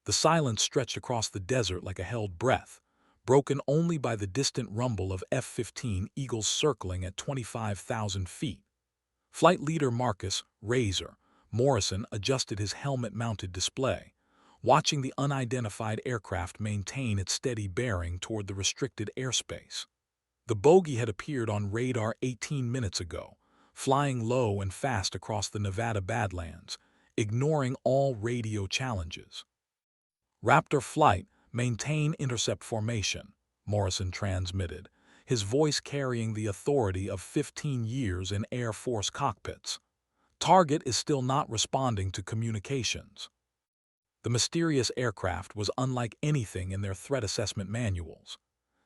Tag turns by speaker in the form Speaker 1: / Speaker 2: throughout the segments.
Speaker 1: The silence stretched across the desert like a held breath, broken only by the distant rumble of F-15 Eagles circling at 25,000 feet. Flight leader Marcus Razor Morrison adjusted his helmet-mounted display, watching the unidentified aircraft maintain its steady bearing toward the restricted airspace. The bogey had appeared on radar 18 minutes ago, flying low and fast across the Nevada Badlands, ignoring all radio challenges. Raptor flight, maintain intercept formation, Morrison transmitted, his voice carrying the authority of 15 years in Air Force cockpits. Target is still not responding to communications. The mysterious aircraft was unlike anything in their threat assessment manuals.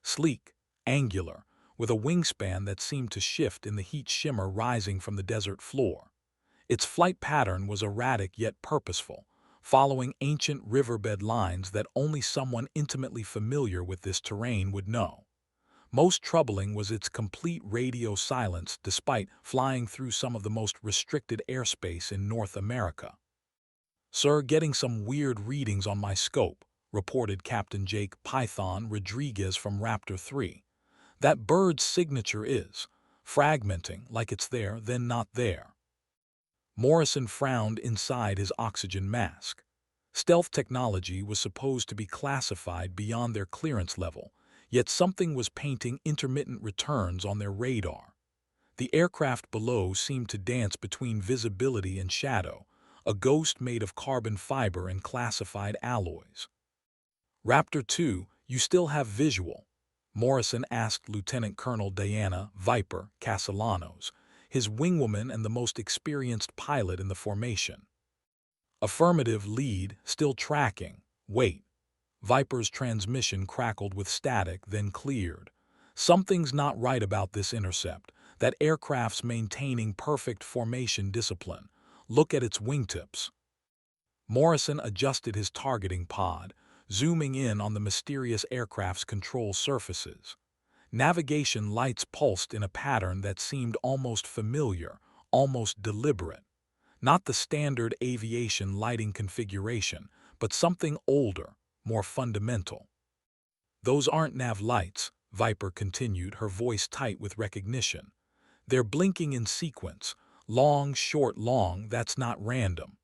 Speaker 1: Sleek, angular, with a wingspan that seemed to shift in the heat shimmer rising from the desert floor. Its flight pattern was erratic yet purposeful, following ancient riverbed lines that only someone intimately familiar with this terrain would know. Most troubling was its complete radio silence despite flying through some of the most restricted airspace in North America. "Sir, getting some weird readings on my scope," reported Captain Jake Python Rodriguez from Raptor 3. "That bird's signature is fragmenting, like it's there, then not there." Morrison frowned inside his oxygen mask. Stealth technology was supposed to be classified beyond their clearance level, yet something was painting intermittent returns on their radar. The aircraft below seemed to dance between visibility and shadow, a ghost made of carbon fiber and classified alloys. "Raptor 2, you still have visual?" Morrison asked Lieutenant Colonel Diana Viper Castellanos, his wingwoman and the most experienced pilot in the formation. "Affirmative, lead, still tracking. Wait." Viper's transmission crackled with static, then cleared. "Something's not right about this intercept. That aircraft's maintaining perfect formation discipline. Look at its wingtips." Morrison adjusted his targeting pod, zooming in on the mysterious aircraft's control surfaces. Navigation lights pulsed in a pattern that seemed almost familiar, almost deliberate. Not the standard aviation lighting configuration, but something older, more fundamental. "Those aren't nav lights," Viper continued, her voice tight with recognition. "They're blinking in sequence. Long, short, long, that's not random."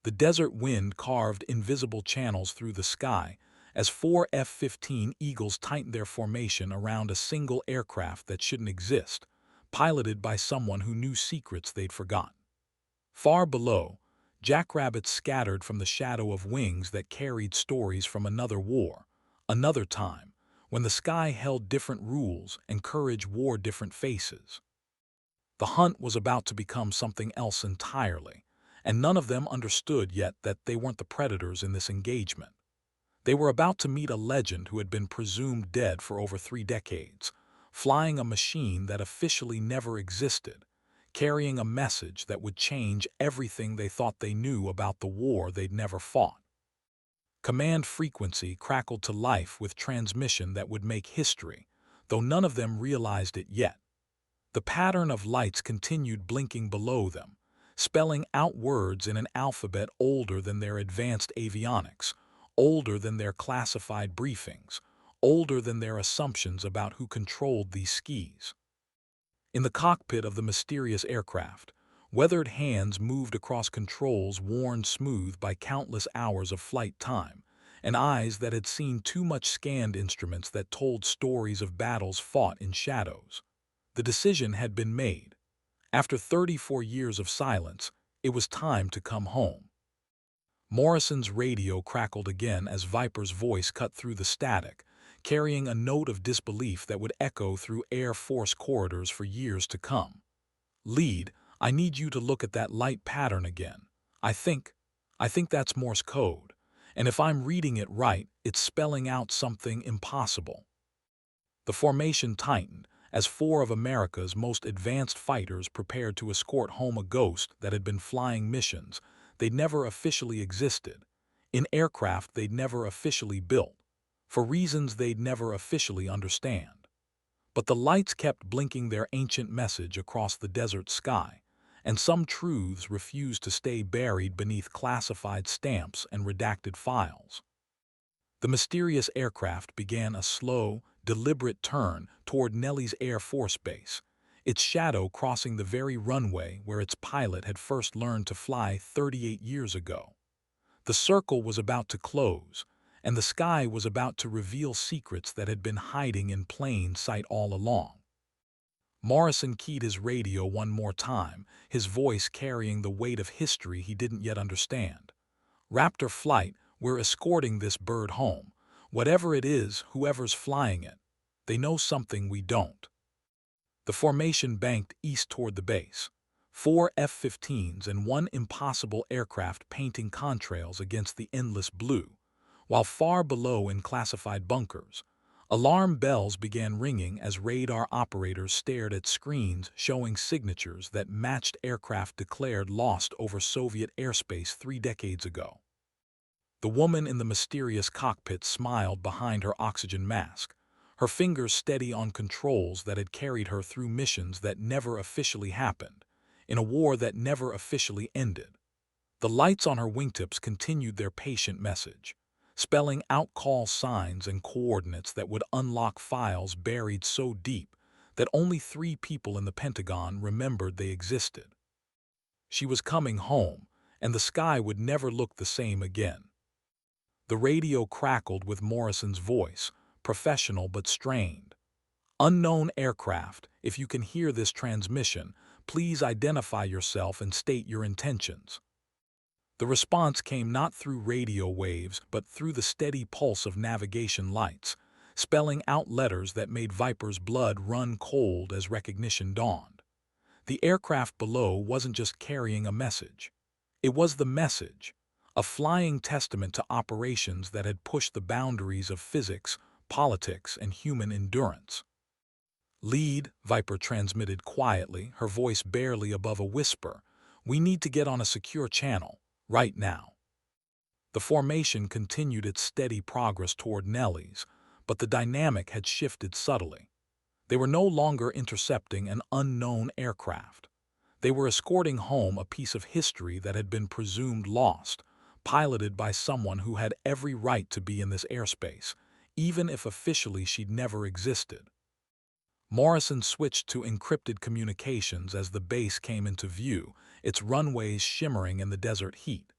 Speaker 1: The desert wind carved invisible channels through the sky as 4 F-15 Eagles tightened their formation around a single aircraft that shouldn't exist, piloted by someone who knew secrets they'd forgotten. Far below, jackrabbits scattered from the shadow of wings that carried stories from another war, another time, when the sky held different rules and courage wore different faces. The hunt was about to become something else entirely, and none of them understood yet that they weren't the predators in this engagement. They were about to meet a legend who had been presumed dead for over 3 decades, flying a machine that officially never existed, carrying a message that would change everything they thought they knew about the war they'd never fought. Command frequency crackled to life with transmission that would make history, though none of them realized it yet. The pattern of lights continued blinking below them, spelling out words in an alphabet older than their advanced avionics, older than their classified briefings, older than their assumptions about who controlled these skis. In the cockpit of the mysterious aircraft, weathered hands moved across controls worn smooth by countless hours of flight time, and eyes that had seen too much scanned instruments that told stories of battles fought in shadows. The decision had been made. After 34 years of silence, it was time to come home. Morrison's radio crackled again as Viper's voice cut through the static, carrying a note of disbelief that would echo through Air Force corridors for years to come. "Lead, I need you to look at that light pattern again. I think that's Morse code, and if I'm reading it right, it's spelling out something impossible." The formation tightened as 4 of America's most advanced fighters prepared to escort home a ghost that had been flying missions they'd never officially existed, in aircraft they'd never officially built, for reasons they'd never officially understand. But the lights kept blinking their ancient message across the desert sky, and some truths refused to stay buried beneath classified stamps and redacted files. The mysterious aircraft began a slow, deliberate turn toward Nelly's Air Force Base, its shadow crossing the very runway where its pilot had first learned to fly 38 years ago. The circle was about to close, and the sky was about to reveal secrets that had been hiding in plain sight all along. Morrison keyed his radio one more time, his voice carrying the weight of history he didn't yet understand. "Raptor flight, we're escorting this bird home. Whatever it is, whoever's flying it. They know something we don't." The formation banked east toward the base. 4 F-15s and one impossible aircraft painting contrails against the endless blue, while far below in classified bunkers, alarm bells began ringing as radar operators stared at screens showing signatures that matched aircraft declared lost over Soviet airspace 3 decades ago. The woman in the mysterious cockpit smiled behind her oxygen mask, her fingers steady on controls that had carried her through missions that never officially happened, in a war that never officially ended. The lights on her wingtips continued their patient message, spelling out call signs and coordinates that would unlock files buried so deep that only 3 people in the Pentagon remembered they existed. She was coming home, and the sky would never look the same again. The radio crackled with Morrison's voice, professional but strained. "Unknown aircraft, if you can hear this transmission, please identify yourself and state your intentions." The response came not through radio waves but through the steady pulse of navigation lights, spelling out letters that made Viper's blood run cold as recognition dawned. The aircraft below wasn't just carrying a message. It was the message, a flying testament to operations that had pushed the boundaries of physics, politics, and human endurance. "Lead," Viper transmitted quietly, her voice barely above a whisper. "We need to get on a secure channel, right now." The formation continued its steady progress toward Nelly's, but the dynamic had shifted subtly. They were no longer intercepting an unknown aircraft. They were escorting home a piece of history that had been presumed lost, piloted by someone who had every right to be in this airspace, even if officially she'd never existed. Morrison switched to encrypted communications as the base came into view, its runways shimmering in the desert heat.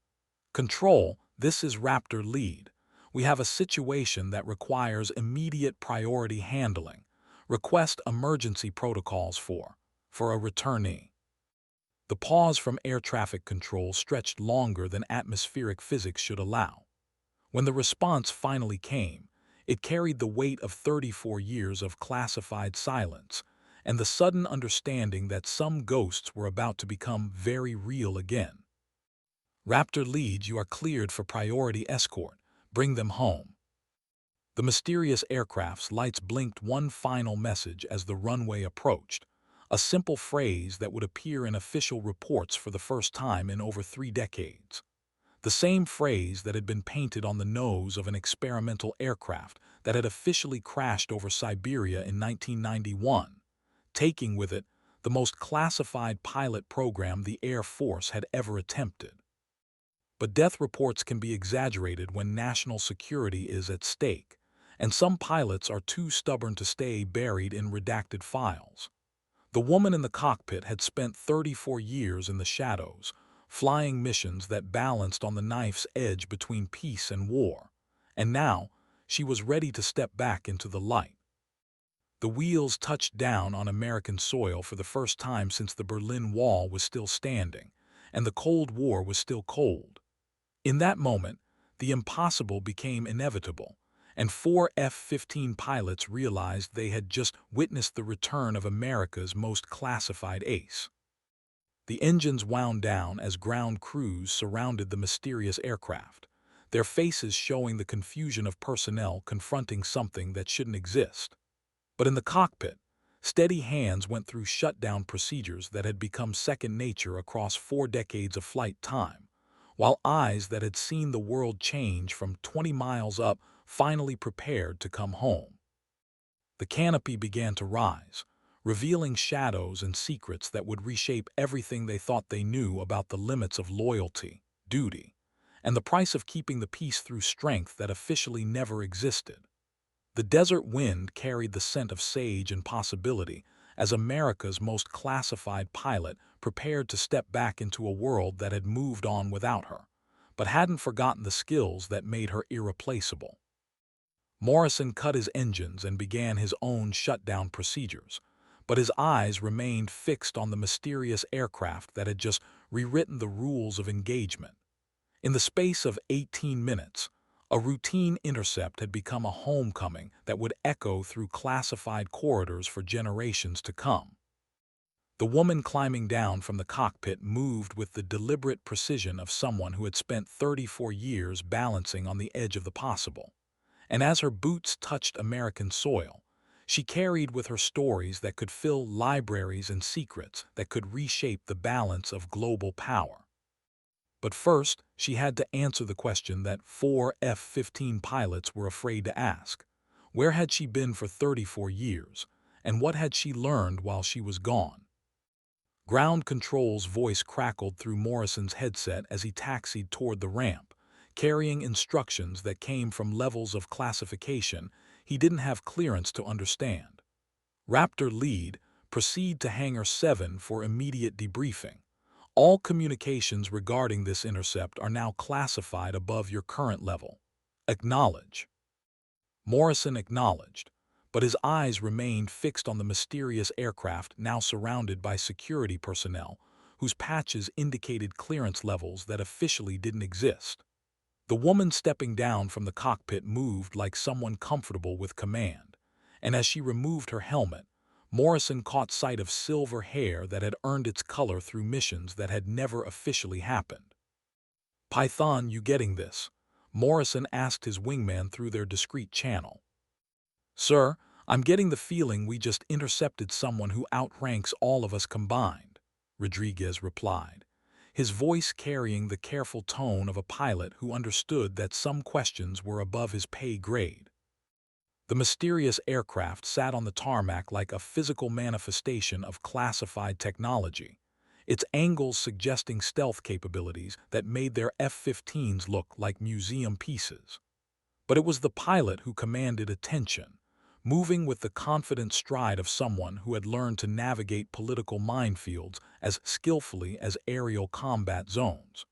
Speaker 1: "Control, this is Raptor Lead. We have a situation that requires immediate priority handling. Request emergency protocols for a returnee." The pause from air traffic control stretched longer than atmospheric physics should allow. When the response finally came, it carried the weight of 34 years of classified silence and the sudden understanding that some ghosts were about to become very real again. "Raptor Lead, you are cleared for priority escort. Bring them home." The mysterious aircraft's lights blinked one final message as the runway approached, a simple phrase that would appear in official reports for the first time in over 3 decades. The same phrase that had been painted on the nose of an experimental aircraft that had officially crashed over Siberia in 1991, taking with it the most classified pilot program the Air Force had ever attempted. But death reports can be exaggerated when national security is at stake, and some pilots are too stubborn to stay buried in redacted files. The woman in the cockpit had spent 34 years in the shadows, flying missions that balanced on the knife's edge between peace and war, and now she was ready to step back into the light. The wheels touched down on American soil for the first time since the Berlin Wall was still standing, and the Cold War was still cold. In that moment, the impossible became inevitable, and 4 F-15 pilots realized they had just witnessed the return of America's most classified ace. The engines wound down as ground crews surrounded the mysterious aircraft, their faces showing the confusion of personnel confronting something that shouldn't exist. But in the cockpit, steady hands went through shutdown procedures that had become second nature across 4 decades of flight time, while eyes that had seen the world change from 20 miles up finally prepared to come home. The canopy began to rise, revealing shadows and secrets that would reshape everything they thought they knew about the limits of loyalty, duty, and the price of keeping the peace through strength that officially never existed. The desert wind carried the scent of sage and possibility as America's most classified pilot prepared to step back into a world that had moved on without her, but hadn't forgotten the skills that made her irreplaceable. Morrison cut his engines and began his own shutdown procedures, but his eyes remained fixed on the mysterious aircraft that had just rewritten the rules of engagement. In the space of 18 minutes, a routine intercept had become a homecoming that would echo through classified corridors for generations to come. The woman climbing down from the cockpit moved with the deliberate precision of someone who had spent 34 years balancing on the edge of the possible. And as her boots touched American soil, she carried with her stories that could fill libraries and secrets that could reshape the balance of global power. But first, she had to answer the question that 4 F-15 pilots were afraid to ask. Where had she been for 34 years, and what had she learned while she was gone? Ground Control's voice crackled through Morrison's headset as he taxied toward the ramp, carrying instructions that came from levels of classification he didn't have clearance to understand. Raptor Lead, proceed to Hangar 7 for immediate debriefing. All communications regarding this intercept are now classified above your current level. Acknowledge. Morrison acknowledged, but his eyes remained fixed on the mysterious aircraft now surrounded by security personnel whose patches indicated clearance levels that officially didn't exist. The woman stepping down from the cockpit moved like someone comfortable with command, and as she removed her helmet, Morrison caught sight of silver hair that had earned its color through missions that had never officially happened. "Python, you getting this?" Morrison asked his wingman through their discreet channel. "Sir, I'm getting the feeling we just intercepted someone who outranks all of us combined," Rodriguez replied, his voice carrying the careful tone of a pilot who understood that some questions were above his pay grade. The mysterious aircraft sat on the tarmac like a physical manifestation of classified technology, its angles suggesting stealth capabilities that made their F-15s look like museum pieces. But it was the pilot who commanded attention, moving with the confident stride of someone who had learned to navigate political minefields as skillfully as aerial combat zones.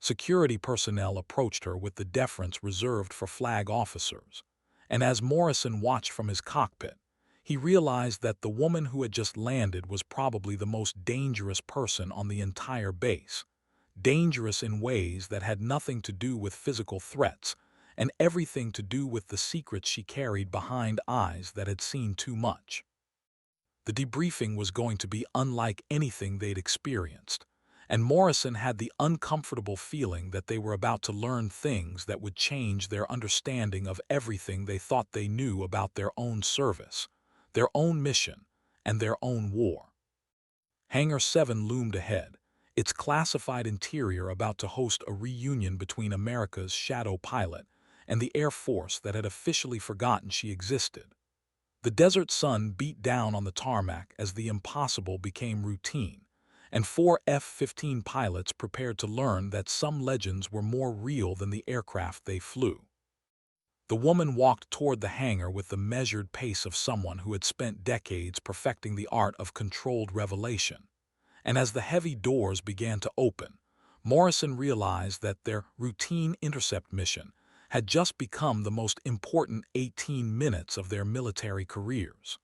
Speaker 1: Security personnel approached her with the deference reserved for flag officers, and as Morrison watched from his cockpit, he realized that the woman who had just landed was probably the most dangerous person on the entire base, dangerous in ways that had nothing to do with physical threats and everything to do with the secrets she carried behind eyes that had seen too much. The debriefing was going to be unlike anything they'd experienced, and Morrison had the uncomfortable feeling that they were about to learn things that would change their understanding of everything they thought they knew about their own service, their own mission, and their own war. Hangar 7 loomed ahead, its classified interior about to host a reunion between America's shadow pilot and the Air Force that had officially forgotten she existed. The desert sun beat down on the tarmac as the impossible became routine, and 4 F-15 pilots prepared to learn that some legends were more real than the aircraft they flew. The woman walked toward the hangar with the measured pace of someone who had spent decades perfecting the art of controlled revelation. And as the heavy doors began to open, Morrison realized that their routine intercept mission had just become the most important 18 minutes of their military careers.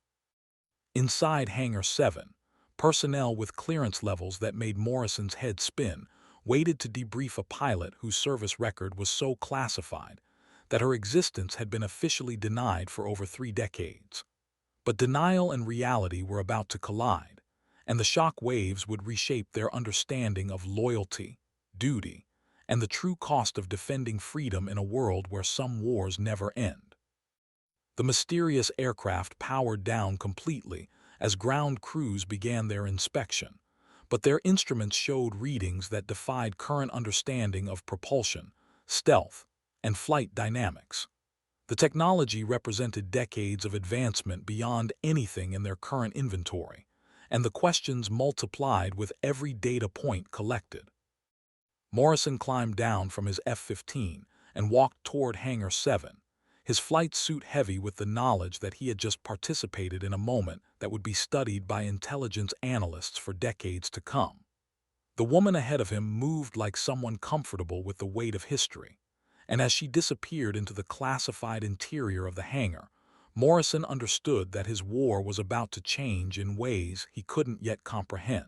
Speaker 1: Inside Hangar 7, personnel with clearance levels that made Morrison's head spin waited to debrief a pilot whose service record was so classified that her existence had been officially denied for over 3 decades. But denial and reality were about to collide, and the shock waves would reshape their understanding of loyalty, duty, and the true cost of defending freedom in a world where some wars never end. The mysterious aircraft powered down completely as ground crews began their inspection, but their instruments showed readings that defied current understanding of propulsion, stealth, and flight dynamics. The technology represented decades of advancement beyond anything in their current inventory, and the questions multiplied with every data point collected. Morrison climbed down from his F-15 and walked toward Hangar 7, his flight suit heavy with the knowledge that he had just participated in a moment that would be studied by intelligence analysts for decades to come. The woman ahead of him moved like someone comfortable with the weight of history, and as she disappeared into the classified interior of the hangar, Morrison understood that his war was about to change in ways he couldn't yet comprehend.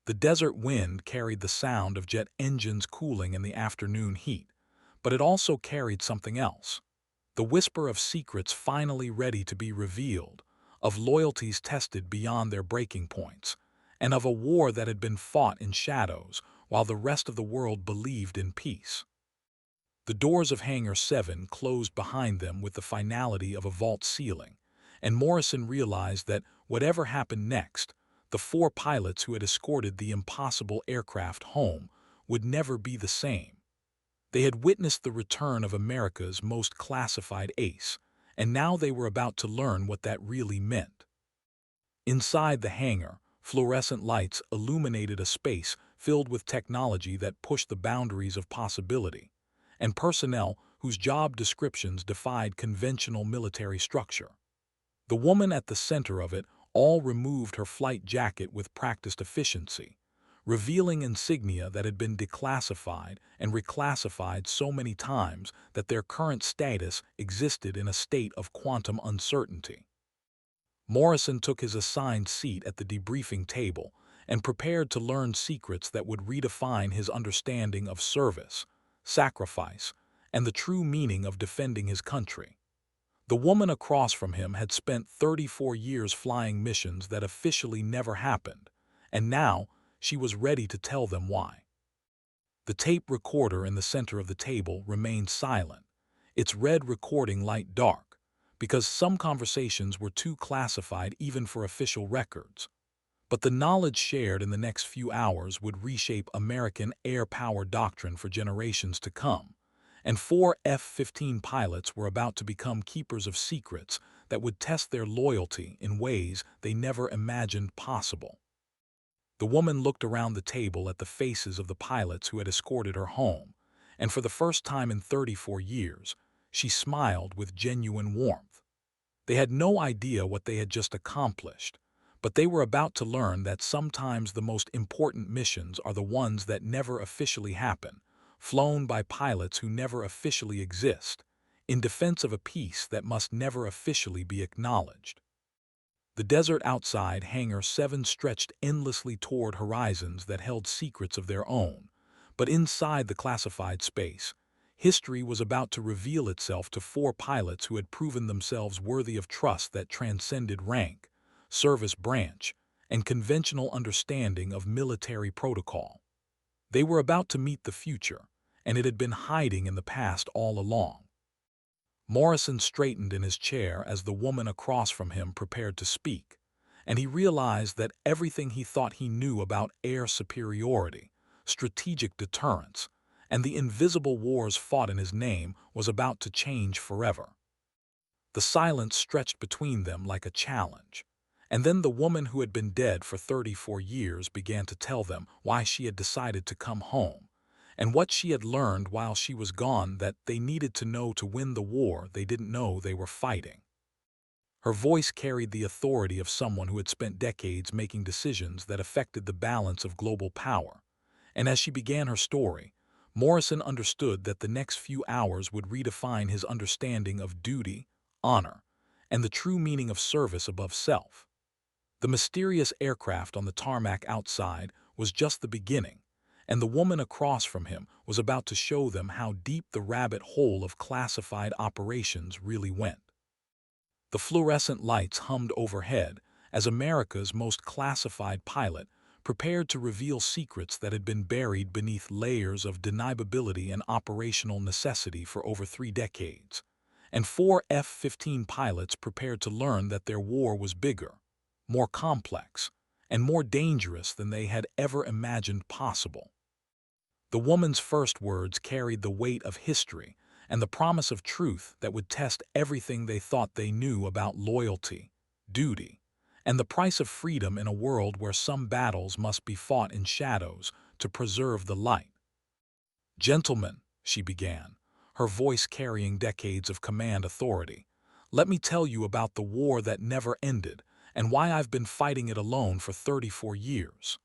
Speaker 1: The desert wind carried the sound of jet engines cooling in the afternoon heat, but it also carried something else. The whisper of secrets finally ready to be revealed, of loyalties tested beyond their breaking points, and of a war that had been fought in shadows while the rest of the world believed in peace. The doors of Hangar 7 closed behind them with the finality of a vault ceiling, and Morrison realized that whatever happened next, the four pilots who had escorted the impossible aircraft home would never be the same. They had witnessed the return of America's most classified ace, and now they were about to learn what that really meant. Inside the hangar, fluorescent lights illuminated a space filled with technology that pushed the boundaries of possibility, and personnel whose job descriptions defied conventional military structure. The woman at the center of it all removed her flight jacket with practiced efficiency, revealing insignia that had been declassified and reclassified so many times that their current status existed in a state of quantum uncertainty. Morrison took his assigned seat at the debriefing table and prepared to learn secrets that would redefine his understanding of service, sacrifice, and the true meaning of defending his country. The woman across from him had spent 34 years flying missions that officially never happened, and now she was ready to tell them why. The tape recorder in the center of the table remained silent, its red recording light dark, because some conversations were too classified even for official records. But the knowledge shared in the next few hours would reshape American air power doctrine for generations to come, and four F-15 pilots were about to become keepers of secrets that would test their loyalty in ways they never imagined possible. The woman looked around the table at the faces of the pilots who had escorted her home, and for the first time in 34 years, she smiled with genuine warmth. They had no idea what they had just accomplished, but they were about to learn that sometimes the most important missions are the ones that never officially happen, flown by pilots who never officially exist, in defense of a peace that must never officially be acknowledged. The desert outside Hangar 7 stretched endlessly toward horizons that held secrets of their own, but inside the classified space, history was about to reveal itself to four pilots who had proven themselves worthy of trust that transcended rank, service branch, and conventional understanding of military protocol. They were about to meet the future, and it had been hiding in the past all along. Morrison straightened in his chair as the woman across from him prepared to speak, and he realized that everything he thought he knew about air superiority, strategic deterrence, and the invisible wars fought in his name was about to change forever. The silence stretched between them like a challenge, and then the woman who had been dead for 34 years began to tell them why she had decided to come home, and what she had learned while she was gone that they needed to know to win the war they didn't know they were fighting. Her voice carried the authority of someone who had spent decades making decisions that affected the balance of global power, and as she began her story, Morrison understood that the next few hours would redefine his understanding of duty, honor, and the true meaning of service above self. The mysterious aircraft on the tarmac outside was just the beginning, and the woman across from him was about to show them how deep the rabbit hole of classified operations really went. The fluorescent lights hummed overhead as America's most classified pilot prepared to reveal secrets that had been buried beneath layers of deniability and operational necessity for over 3 decades. And four F-15 pilots prepared to learn that their war was bigger, more complex, and more dangerous than they had ever imagined possible. The woman's first words carried the weight of history and the promise of truth that would test everything they thought they knew about loyalty, duty, and the price of freedom in a world where some battles must be fought in shadows to preserve the light. "Gentlemen," she began, her voice carrying decades of command authority, "let me tell you about the war that never ended and why I've been fighting it alone for 34 years.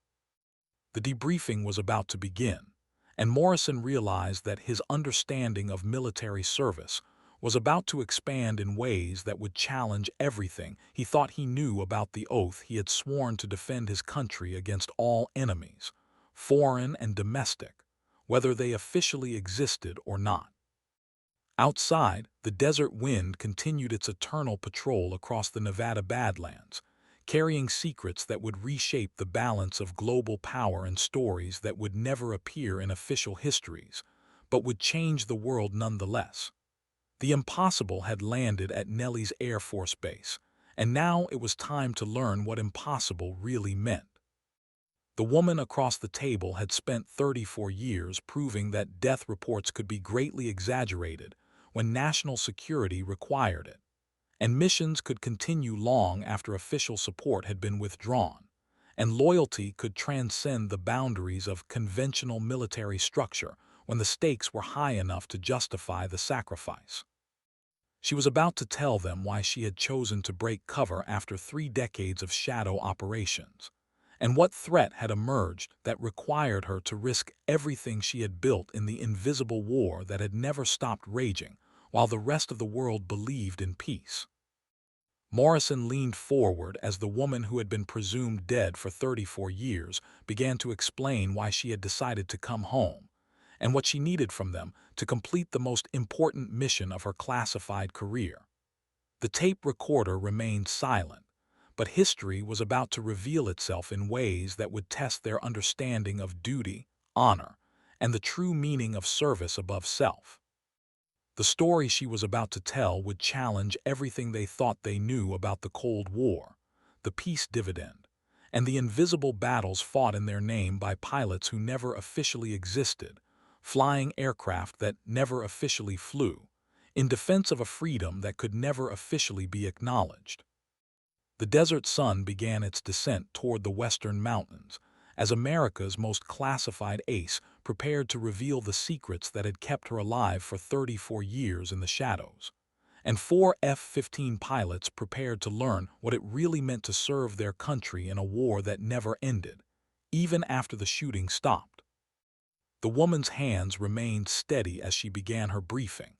Speaker 1: The debriefing was about to begin, and Morrison realized that his understanding of military service was about to expand in ways that would challenge everything he thought he knew about the oath he had sworn to defend his country against all enemies, foreign and domestic, whether they officially existed or not. Outside, the desert wind continued its eternal patrol across the Nevada Badlands, carrying secrets that would reshape the balance of global power and stories that would never appear in official histories, but would change the world nonetheless. The impossible had landed at Nellis Air Force Base, and now it was time to learn what impossible really meant. The woman across the table had spent 34 years proving that death reports could be greatly exaggerated when national security required it, and missions could continue long after official support had been withdrawn, and loyalty could transcend the boundaries of conventional military structure when the stakes were high enough to justify the sacrifice. She was about to tell them why she had chosen to break cover after 3 decades of shadow operations, and what threat had emerged that required her to risk everything she had built in the invisible war that had never stopped raging while the rest of the world believed in peace. Morrison leaned forward as the woman who had been presumed dead for 34 years began to explain why she had decided to come home, and what she needed from them to complete the most important mission of her classified career. The tape recorder remained silent, but history was about to reveal itself in ways that would test their understanding of duty, honor, and the true meaning of service above self. The story she was about to tell would challenge everything they thought they knew about the Cold War, the peace dividend, and the invisible battles fought in their name by pilots who never officially existed, flying aircraft that never officially flew, in defense of a freedom that could never officially be acknowledged. The desert sun began its descent toward the western mountains, as America's most classified ace prepared to reveal the secrets that had kept her alive for 34 years in the shadows. And 4 F-15 pilots prepared to learn what it really meant to serve their country in a war that never ended, even after the shooting stopped. The woman's hands remained steady as she began her briefing,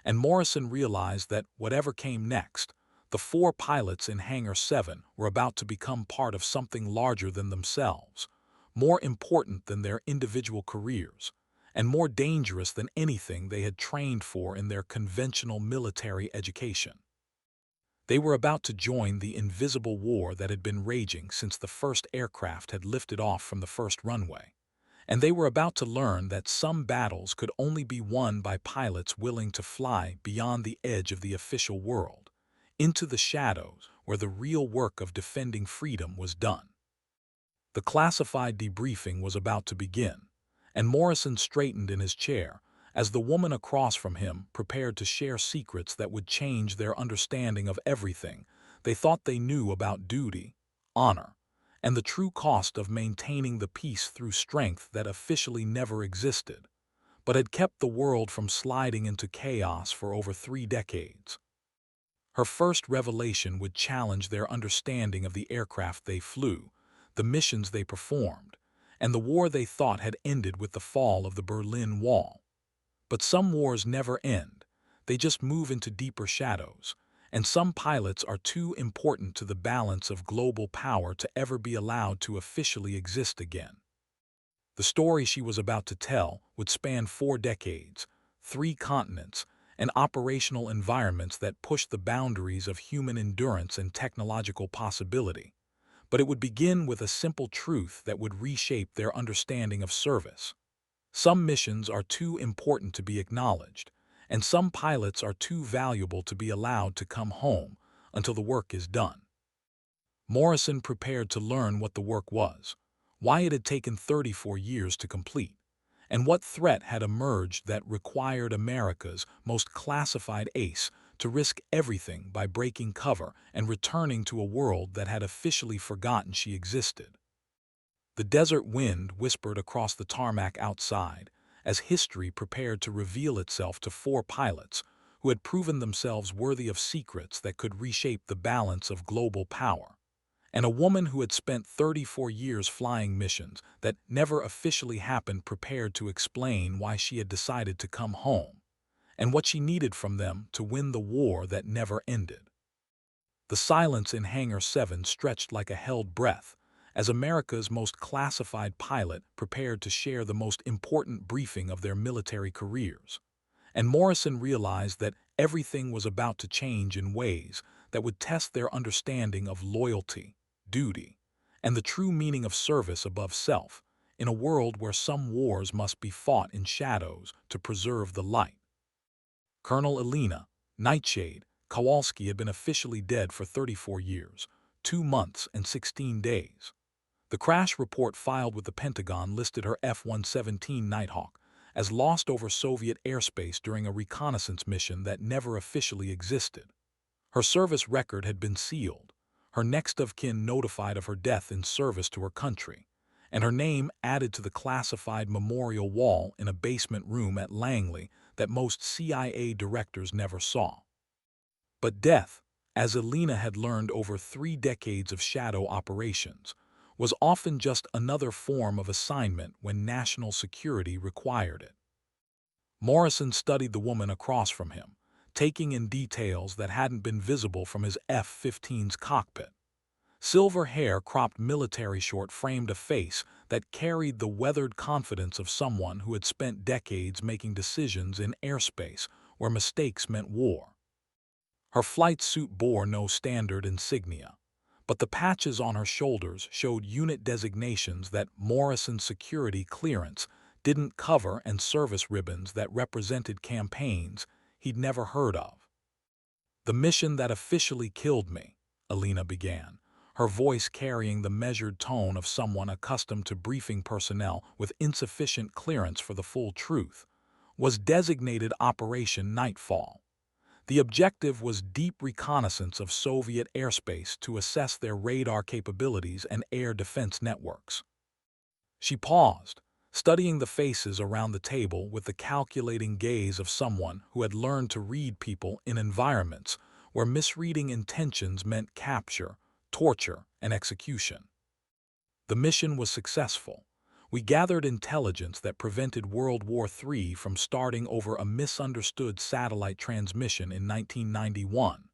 Speaker 1: and Morrison realized that whatever came next, the 4 pilots in Hangar 7 were about to become part of something larger than themselves, more important than their individual careers, and more dangerous than anything they had trained for in their conventional military education. They were about to join the invisible war that had been raging since the first aircraft had lifted off from the first runway, and they were about to learn that some battles could only be won by pilots willing to fly beyond the edge of the official world, into the shadows where the real work of defending freedom was done. The classified debriefing was about to begin, and Morrison straightened in his chair as the woman across from him prepared to share secrets that would change their understanding of everything they thought they knew about duty, honor, and the true cost of maintaining the peace through strength that officially never existed, but had kept the world from sliding into chaos for over 3 decades. Her first revelation would challenge their understanding of the aircraft they flew, the missions they performed, and the war they thought had ended with the fall of the Berlin Wall. But some wars never end, they just move into deeper shadows, and some pilots are too important to the balance of global power to ever be allowed to officially exist again. The story she was about to tell would span 4 decades, 3 continents, and operational environments that pushed the boundaries of human endurance and technological possibility. But it would begin with a simple truth that would reshape their understanding of service. Some missions are too important to be acknowledged, and some pilots are too valuable to be allowed to come home until the work is done. Morrison prepared to learn what the work was, why it had taken 34 years to complete, and what threat had emerged that required America's most classified ace to risk everything by breaking cover and returning to a world that had officially forgotten she existed. The desert wind whispered across the tarmac outside as history prepared to reveal itself to four pilots who had proven themselves worthy of secrets that could reshape the balance of global power, and a woman who had spent 34 years flying missions that never officially happened prepared to explain why she had decided to come home and what she needed from them to win the war that never ended. The silence in Hangar 7 stretched like a held breath as America's most classified pilot prepared to share the most important briefing of their military careers. And Morrison realized that everything was about to change in ways that would test their understanding of loyalty, duty, and the true meaning of service above self, in a world where some wars must be fought in shadows to preserve the light. Colonel Elena Nightshade Kowalski had been officially dead for 34 years, 2 months and 16 days. The crash report filed with the Pentagon listed her F-117 Nighthawk as lost over Soviet airspace during a reconnaissance mission that never officially existed. Her service record had been sealed, her next of kin notified of her death in service to her country, and her name added to the classified memorial wall in a basement room at Langley that most CIA directors never saw. But death, as Elena had learned over 3 decades of shadow operations, was often just another form of assignment when national security required it. Morrison studied the woman across from him, taking in details that hadn't been visible from his F-15's cockpit. Silver hair cropped military short framed a face that carried the weathered confidence of someone who had spent decades making decisions in airspace where mistakes meant war. Her flight suit bore no standard insignia, but the patches on her shoulders showed unit designations that Morrison's security clearance didn't cover and service ribbons that represented campaigns he'd never heard of. "The mission that officially killed me," Elena began, her voice carrying the measured tone of someone accustomed to briefing personnel with insufficient clearance for the full truth, "was designated Operation Nightfall. The objective was deep reconnaissance of Soviet airspace to assess their radar capabilities and air defense networks." She paused, studying the faces around the table with the calculating gaze of someone who had learned to read people in environments where misreading intentions meant capture, torture, and execution. "The mission was successful. We gathered intelligence that prevented World War III from starting over a misunderstood satellite transmission in 1991.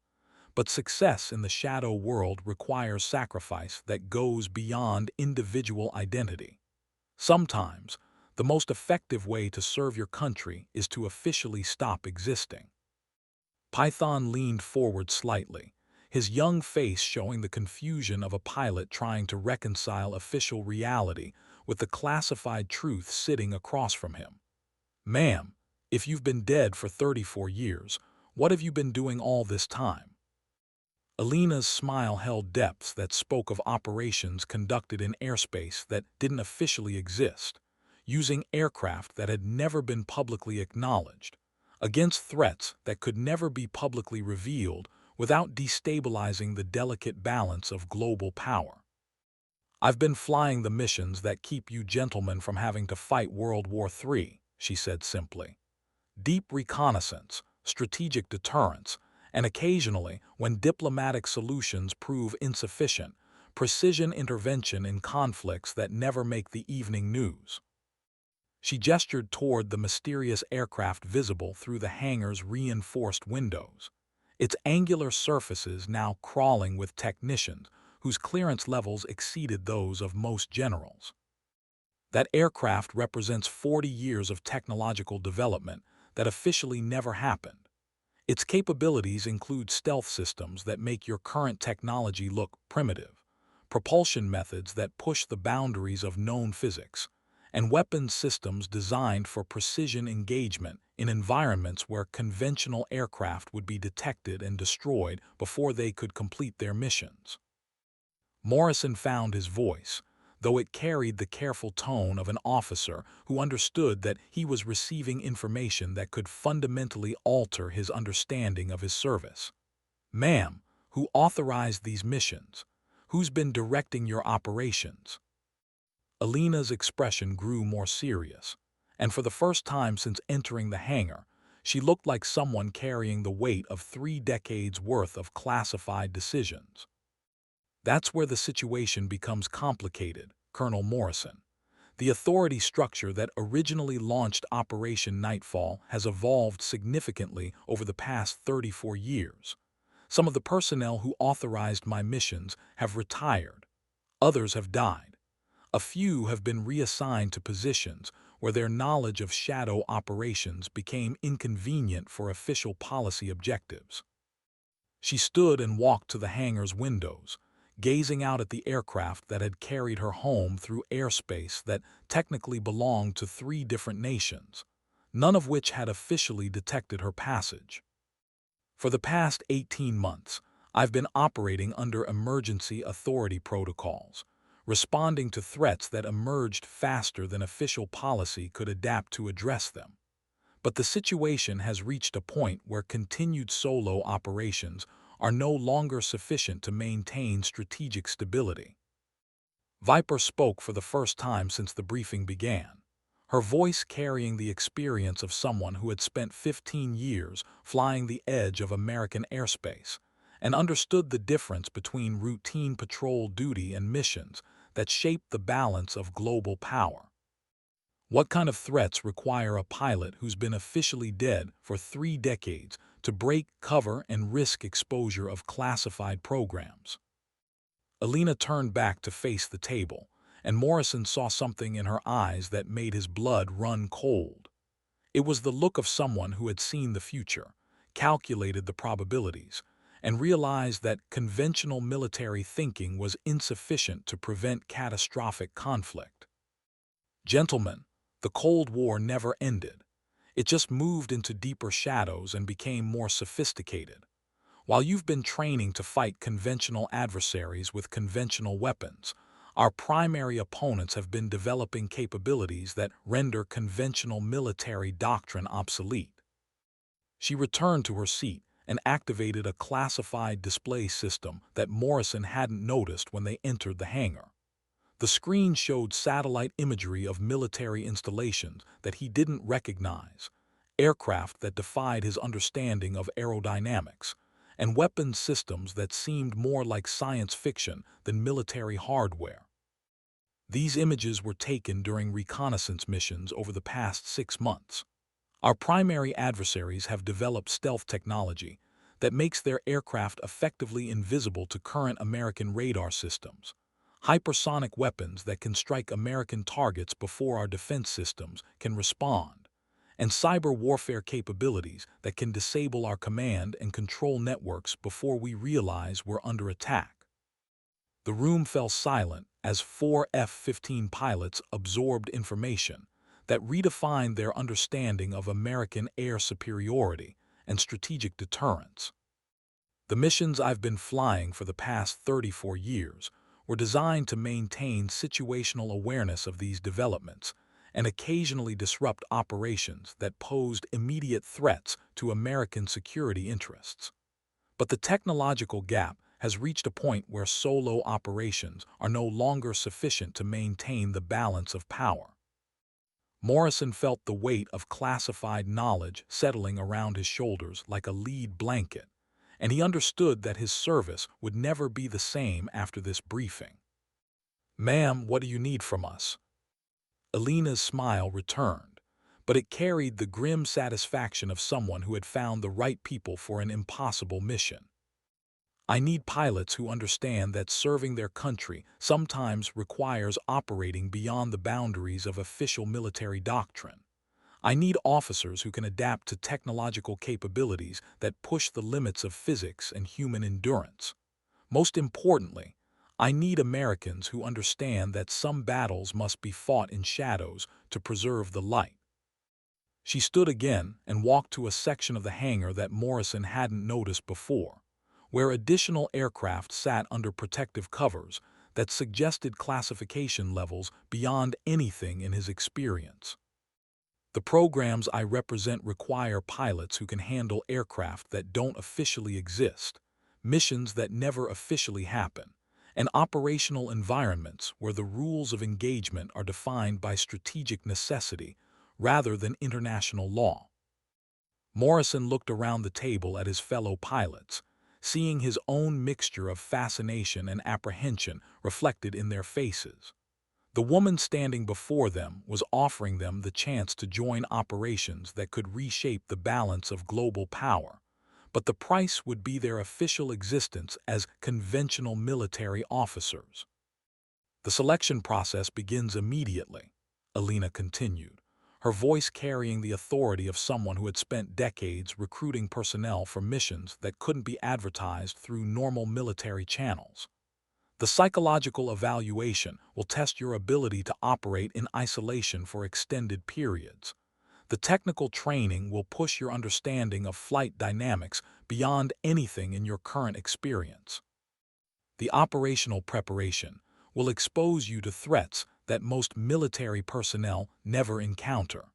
Speaker 1: But success in the shadow world requires sacrifice that goes beyond individual identity. Sometimes, the most effective way to serve your country is to officially stop existing." Python leaned forward slightly, his young face showing the confusion of a pilot trying to reconcile official reality with the classified truth sitting across from him. "Ma'am, if you've been dead for 34 years, what have you been doing all this time?" Elena's smile held depths that spoke of operations conducted in airspace that didn't officially exist, using aircraft that had never been publicly acknowledged, against threats that could never be publicly revealed without destabilizing the delicate balance of global power. "I've been flying the missions that keep you gentlemen from having to fight World War III, she said simply. "Deep reconnaissance, strategic deterrence, and occasionally, when diplomatic solutions prove insufficient, precision intervention in conflicts that never make the evening news." She gestured toward the mysterious aircraft visible through the hangar's reinforced windows, its angular surfaces now crawling with technicians whose clearance levels exceeded those of most generals. "That aircraft represents 40 years of technological development that officially never happened. Its capabilities include stealth systems that make your current technology look primitive, propulsion methods that push the boundaries of known physics, and weapons systems designed for precision engagement in environments where conventional aircraft would be detected and destroyed before they could complete their missions." Morrison found his voice, though it carried the careful tone of an officer who understood that he was receiving information that could fundamentally alter his understanding of his service. "Ma'am, who authorized these missions? Who's been directing your operations?" Alina's expression grew more serious, and for the first time since entering the hangar, she looked like someone carrying the weight of 3 decades worth of classified decisions. "That's where the situation becomes complicated, Colonel Morrison. The authority structure that originally launched Operation Nightfall has evolved significantly over the past 34 years. Some of the personnel who authorized my missions have retired. Others have died. A few have been reassigned to positions where their knowledge of shadow operations became inconvenient for official policy objectives." She stood and walked to the hangar's windows, gazing out at the aircraft that had carried her home through airspace that technically belonged to 3 different nations, none of which had officially detected her passage. "For the past 18 months, I've been operating under emergency authority protocols, responding to threats that emerged faster than official policy could adapt to address them. But the situation has reached a point where continued solo operations are no longer sufficient to maintain strategic stability." Viper spoke for the first time since the briefing began, her voice carrying the experience of someone who had spent 15 years flying the edge of American airspace and understood the difference between routine patrol duty and missions that shaped the balance of global power. "What kind of threats require a pilot who's been officially dead for 3 decades to break cover and risk exposure of classified programs?" Alina turned back to face the table, and Morrison saw something in her eyes that made his blood run cold. It was the look of someone who had seen the future, calculated the probabilities, and realized that conventional military thinking was insufficient to prevent catastrophic conflict. "Gentlemen, the Cold War never ended. It just moved into deeper shadows and became more sophisticated. While you've been training to fight conventional adversaries with conventional weapons, our primary opponents have been developing capabilities that render conventional military doctrine obsolete." She returned to her seat and activated a classified display system that Morrison hadn't noticed when they entered the hangar. The screen showed satellite imagery of military installations that he didn't recognize, aircraft that defied his understanding of aerodynamics, and weapons systems that seemed more like science fiction than military hardware. These images were taken during reconnaissance missions over the past 6 months. Our primary adversaries have developed stealth technology that makes their aircraft effectively invisible to current American radar systems, hypersonic weapons that can strike American targets before our defense systems can respond, and cyber warfare capabilities that can disable our command and control networks before we realize we're under attack." The room fell silent as 4 F-15 pilots absorbed information that redefined their understanding of American air superiority and strategic deterrence. "The missions I've been flying for the past 34 years were designed to maintain situational awareness of these developments and occasionally disrupt operations that posed immediate threats to American security interests. But the technological gap has reached a point where solo operations are no longer sufficient to maintain the balance of power." Morrison felt the weight of classified knowledge settling around his shoulders like a lead blanket, and he understood that his service would never be the same after this briefing. "Ma'am, what do you need from us?" Alina's smile returned, but it carried the grim satisfaction of someone who had found the right people for an impossible mission. "I need pilots who understand that serving their country sometimes requires operating beyond the boundaries of official military doctrine. I need officers who can adapt to technological capabilities that push the limits of physics and human endurance. Most importantly, I need Americans who understand that some battles must be fought in shadows to preserve the light." She stood again and walked to a section of the hangar that Morrison hadn't noticed before, where additional aircraft sat under protective covers that suggested classification levels beyond anything in his experience. The programs I represent require pilots who can handle aircraft that don't officially exist, missions that never officially happen, and operational environments where the rules of engagement are defined by strategic necessity rather than international law. Morrison looked around the table at his fellow pilots, seeing his own mixture of fascination and apprehension reflected in their faces. The woman standing before them was offering them the chance to join operations that could reshape the balance of global power, but the price would be their official existence as conventional military officers. The selection process begins immediately, Alina continued, her voice carrying the authority of someone who had spent decades recruiting personnel for missions that couldn't be advertised through normal military channels. The psychological evaluation will test your ability to operate in isolation for extended periods. The technical training will push your understanding of flight dynamics beyond anything in your current experience. The operational preparation will expose you to threats that most military personnel never encounter.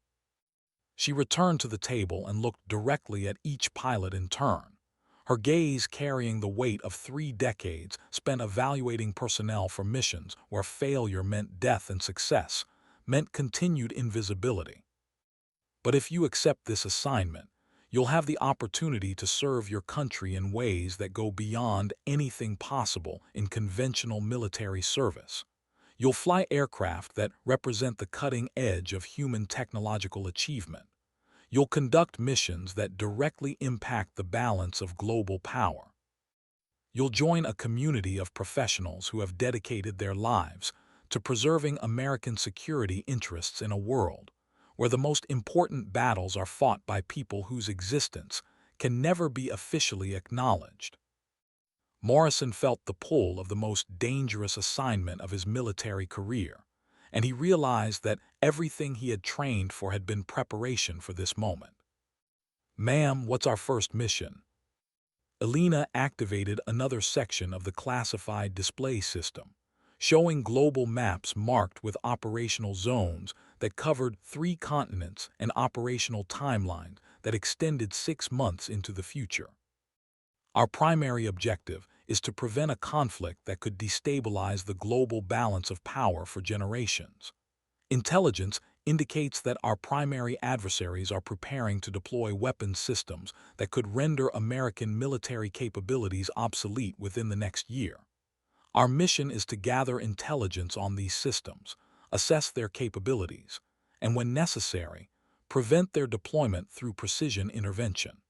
Speaker 1: She returned to the table and looked directly at each pilot in turn, her gaze carrying the weight of 3 decades spent evaluating personnel for missions where failure meant death and success meant continued invisibility. But if you accept this assignment, you'll have the opportunity to serve your country in ways that go beyond anything possible in conventional military service. You'll fly aircraft that represent the cutting edge of human technological achievement. You'll conduct missions that directly impact the balance of global power. You'll join a community of professionals who have dedicated their lives to preserving American security interests in a world where the most important battles are fought by people whose existence can never be officially acknowledged. Morrison felt the pull of the most dangerous assignment of his military career, and he realized that everything he had trained for had been preparation for this moment. "Ma'am, what's our first mission?" Alina activated another section of the classified display system, showing global maps marked with operational zones that covered 3 continents and operational timelines that extended 6 months into the future. "Our primary objective is to prevent a conflict that could destabilize the global balance of power for generations. Intelligence indicates that our primary adversaries are preparing to deploy weapons systems that could render American military capabilities obsolete within the next year. Our mission is to gather intelligence on these systems, assess their capabilities, and when necessary, prevent their deployment through precision intervention."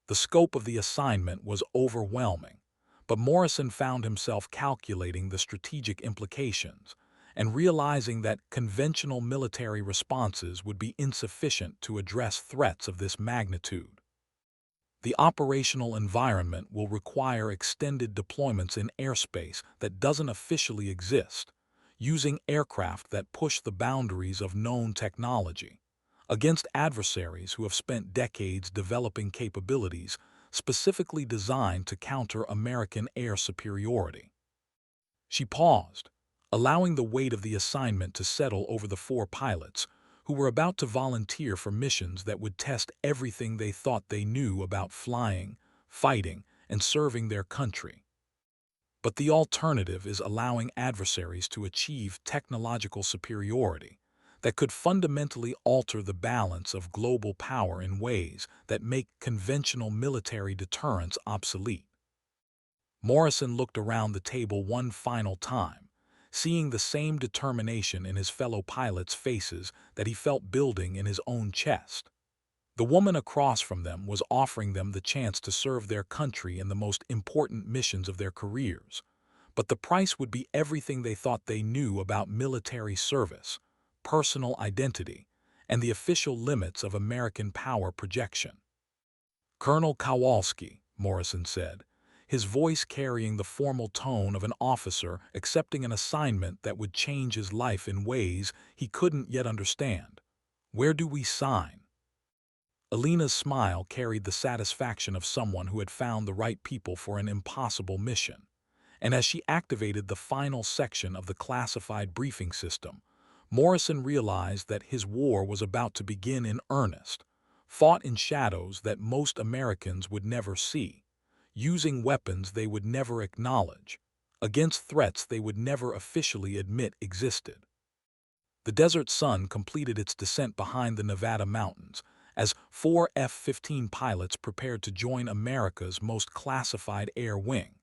Speaker 1: The scope of the assignment was overwhelming, but Morrison found himself calculating the strategic implications and realizing that conventional military responses would be insufficient to address threats of this magnitude. The operational environment will require extended deployments in airspace that doesn't officially exist, using aircraft that push the boundaries of known technology, against adversaries who have spent decades developing capabilities specifically designed to counter American air superiority. She paused, allowing the weight of the assignment to settle over the 4 pilots who were about to volunteer for missions that would test everything they thought they knew about flying, fighting, and serving their country. But the alternative is allowing adversaries to achieve technological superiority that could fundamentally alter the balance of global power in ways that make conventional military deterrence obsolete. Morrison looked around the table one final time, seeing the same determination in his fellow pilots' faces that he felt building in his own chest. The woman across from them was offering them the chance to serve their country in the most important missions of their careers, but the price would be everything they thought they knew about military service, personal identity, and the official limits of American power projection. "Colonel Kowalski," Morrison said, his voice carrying the formal tone of an officer accepting an assignment that would change his life in ways he couldn't yet understand. "Where do we sign?" Alina's smile carried the satisfaction of someone who had found the right people for an impossible mission, and as she activated the final section of the classified briefing system, Morrison realized that his war was about to begin in earnest, fought in shadows that most Americans would never see, using weapons they would never acknowledge, against threats they would never officially admit existed. The Desert Sun completed its descent behind the Nevada mountains as 4 F-15 pilots prepared to join America's most classified air wing,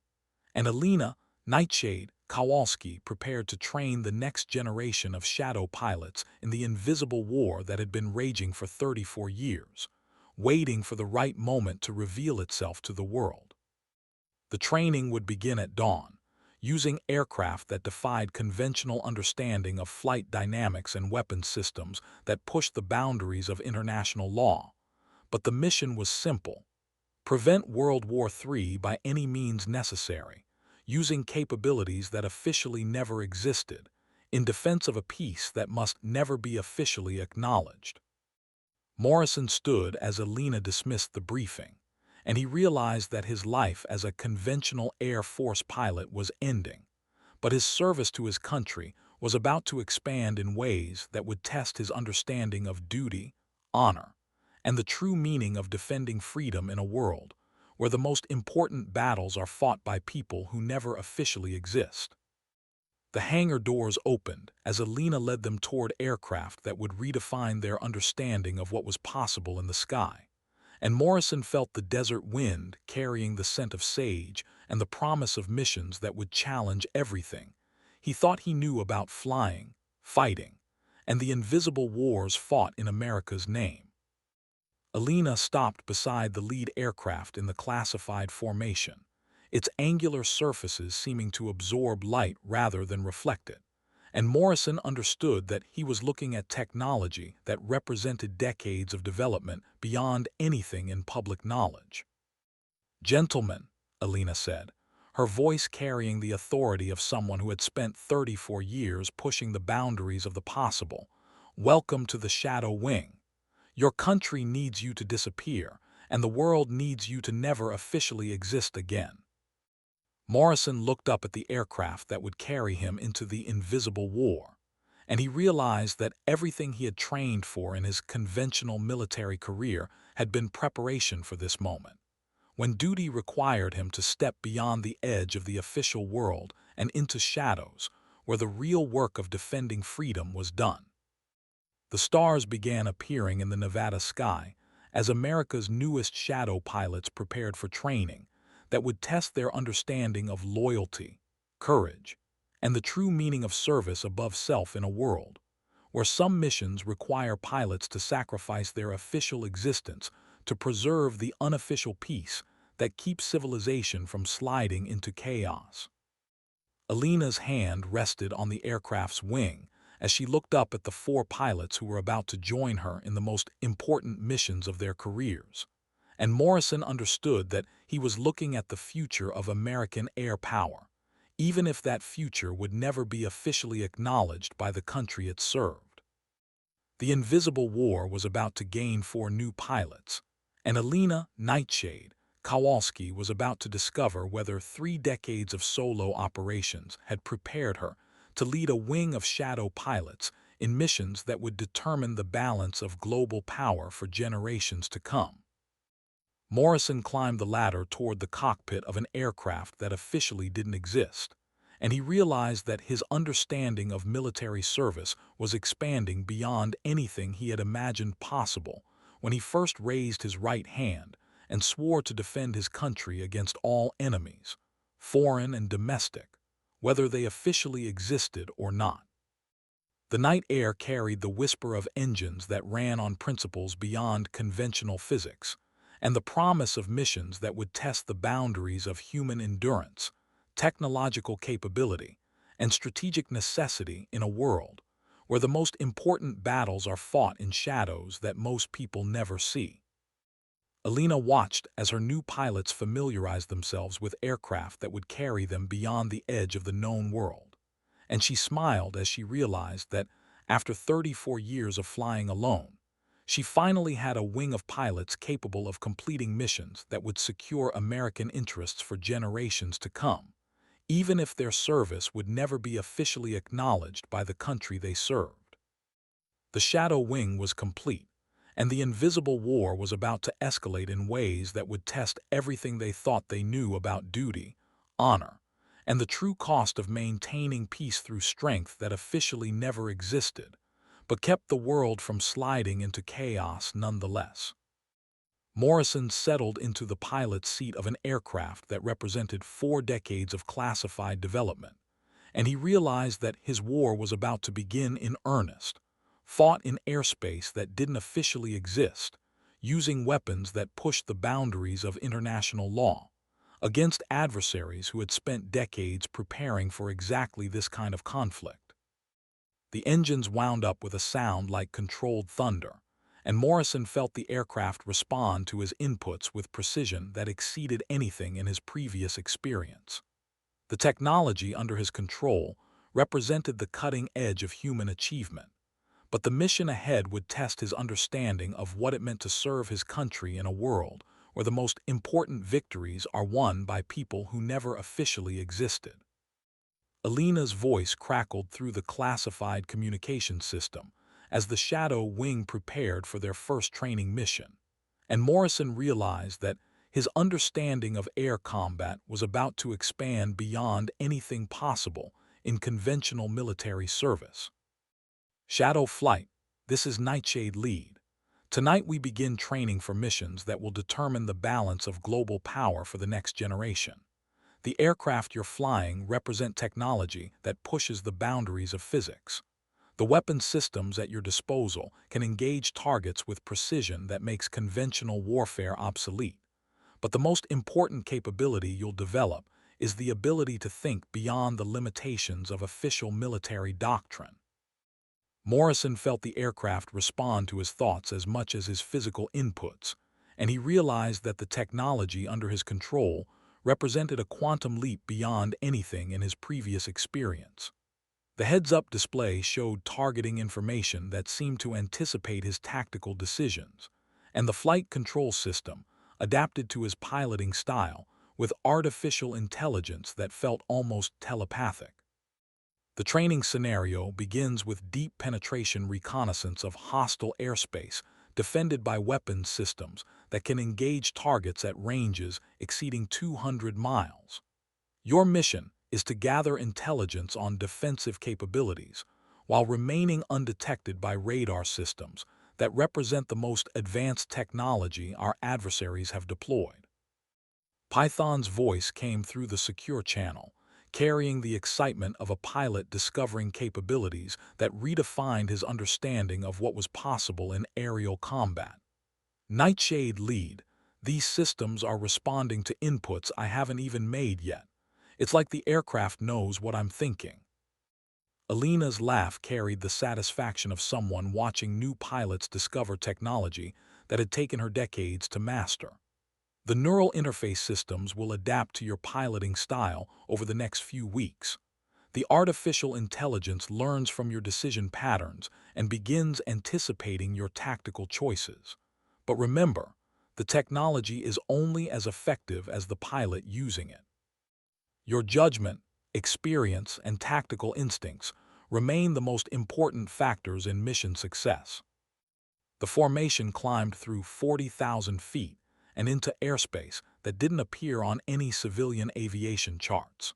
Speaker 1: and Alina Nightshade Kowalski prepared to train the next generation of shadow pilots in the invisible war that had been raging for 34 years, waiting for the right moment to reveal itself to the world. The training would begin at dawn, using aircraft that defied conventional understanding of flight dynamics and weapons systems that pushed the boundaries of international law. But the mission was simple: prevent World War III by any means necessary, using capabilities that officially never existed, in defense of a peace that must never be officially acknowledged. Morrison stood as Alina dismissed the briefing, and he realized that his life as a conventional Air Force pilot was ending, but his service to his country was about to expand in ways that would test his understanding of duty, honor, and the true meaning of defending freedom in a world where the most important battles are fought by people who never officially exist. The hangar doors opened as Alina led them toward aircraft that would redefine their understanding of what was possible in the sky, and Morrison felt the desert wind carrying the scent of sage and the promise of missions that would challenge everything he thought he knew about flying, fighting, and the invisible wars fought in America's name. Alina stopped beside the lead aircraft in the classified formation, its angular surfaces seeming to absorb light rather than reflect it, and Morrison understood that he was looking at technology that represented decades of development beyond anything in public knowledge. "Gentlemen," Alina said, her voice carrying the authority of someone who had spent 34 years pushing the boundaries of the possible, "welcome to the Shadow Wing. Your country needs you to disappear, and the world needs you to never officially exist again." Morrison looked up at the aircraft that would carry him into the invisible war, and he realized that everything he had trained for in his conventional military career had been preparation for this moment, when duty required him to step beyond the edge of the official world and into shadows, where the real work of defending freedom was done. The stars began appearing in the Nevada sky as America's newest shadow pilots prepared for training that would test their understanding of loyalty, courage, and the true meaning of service above self in a world where some missions require pilots to sacrifice their official existence to preserve the unofficial peace that keeps civilization from sliding into chaos. Alina's hand rested on the aircraft's wing as she looked up at the 4 pilots who were about to join her in the most important missions of their careers, and Morrison understood that he was looking at the future of American air power, even if that future would never be officially acknowledged by the country it served. The invisible war was about to gain 4 new pilots, and Alina Nightshade Kowalski was about to discover whether 3 decades of solo operations had prepared her to lead a wing of shadow pilots in missions that would determine the balance of global power for generations to come. Morrison climbed the ladder toward the cockpit of an aircraft that officially didn't exist, and he realized that his understanding of military service was expanding beyond anything he had imagined possible when he first raised his right hand and swore to defend his country against all enemies, foreign and domestic, whether they officially existed or not. The night air carried the whisper of engines that ran on principles beyond conventional physics, and the promise of missions that would test the boundaries of human endurance, technological capability, and strategic necessity in a world where the most important battles are fought in shadows that most people never see. Alina watched as her new pilots familiarized themselves with aircraft that would carry them beyond the edge of the known world, and she smiled as she realized that, after 34 years of flying alone, she finally had a wing of pilots capable of completing missions that would secure American interests for generations to come, even if their service would never be officially acknowledged by the country they served. The Shadow Wing was complete, and the invisible war was about to escalate in ways that would test everything they thought they knew about duty, honor, and the true cost of maintaining peace through strength that officially never existed, but kept the world from sliding into chaos nonetheless. Morrison settled into the pilot's seat of an aircraft that represented 4 decades of classified development, and he realized that his war was about to begin in earnest, fought in airspace that didn't officially exist, using weapons that pushed the boundaries of international law, against adversaries who had spent decades preparing for exactly this kind of conflict. The engines wound up with a sound like controlled thunder, and Morrison felt the aircraft respond to his inputs with precision that exceeded anything in his previous experience. The technology under his control represented the cutting edge of human achievement, but the mission ahead would test his understanding of what it meant to serve his country in a world where the most important victories are won by people who never officially existed. Alina's voice crackled through the classified communication system as the Shadow Wing prepared for their first training mission, and Morrison realized that his understanding of air combat was about to expand beyond anything possible in conventional military service. Shadow Flight, this is Nightshade Lead. Tonight we begin training for missions that will determine the balance of global power for the next generation. The aircraft you're flying represent technology that pushes the boundaries of physics. The weapon systems at your disposal can engage targets with precision that makes conventional warfare obsolete. But the most important capability you'll develop is the ability to think beyond the limitations of official military doctrine. Morrison felt the aircraft respond to his thoughts as much as his physical inputs, and he realized that the technology under his control represented a quantum leap beyond anything in his previous experience. The heads-up display showed targeting information that seemed to anticipate his tactical decisions, and the flight control system adapted to his piloting style with artificial intelligence that felt almost telepathic. The training scenario begins with deep penetration reconnaissance of hostile airspace defended by weapons systems that can engage targets at ranges exceeding 200 miles. Your mission is to gather intelligence on defensive capabilities while remaining undetected by radar systems that represent the most advanced technology our adversaries have deployed. Python's voice came through the secure channel, carrying the excitement of a pilot discovering capabilities that redefined his understanding of what was possible in aerial combat. Nightshade Lead, these systems are responding to inputs I haven't even made yet. It's like the aircraft knows what I'm thinking. Alina's laugh carried the satisfaction of someone watching new pilots discover technology that had taken her decades to master. The neural interface systems will adapt to your piloting style over the next few weeks. The artificial intelligence learns from your decision patterns and begins anticipating your tactical choices. But remember, the technology is only as effective as the pilot using it. Your judgment, experience, and tactical instincts remain the most important factors in mission success. The formation climbed through 40,000 feet and into airspace that didn't appear on any civilian aviation charts.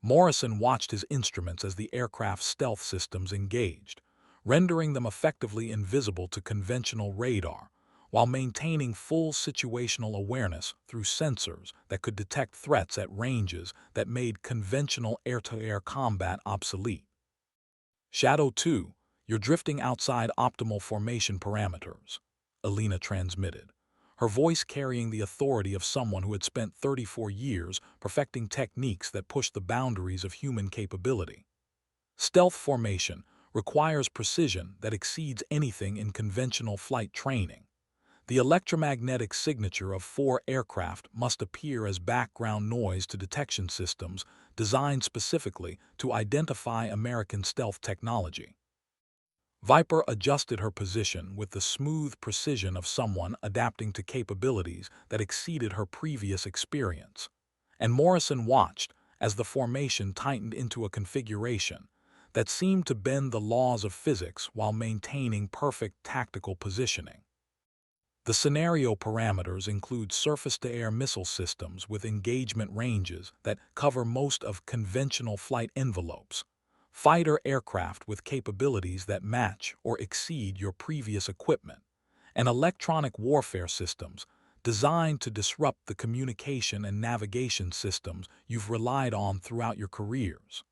Speaker 1: Morrison watched his instruments as the aircraft's stealth systems engaged, rendering them effectively invisible to conventional radar, while maintaining full situational awareness through sensors that could detect threats at ranges that made conventional air-to-air combat obsolete. Shadow 2, you're drifting outside optimal formation parameters, Alina transmitted, her voice carrying the authority of someone who had spent 34 years perfecting techniques that pushed the boundaries of human capability. Stealth formation requires precision that exceeds anything in conventional flight training. The electromagnetic signature of 4 aircraft must appear as background noise to detection systems designed specifically to identify American stealth technology. Viper adjusted her position with the smooth precision of someone adapting to capabilities that exceeded her previous experience, and Morrison watched as the formation tightened into a configuration that seemed to bend the laws of physics while maintaining perfect tactical positioning. The scenario parameters include surface-to-air missile systems with engagement ranges that cover most of conventional flight envelopes, fighter aircraft with capabilities that match or exceed your previous equipment, and electronic warfare systems designed to disrupt the communication and navigation systems you've relied on throughout your careers.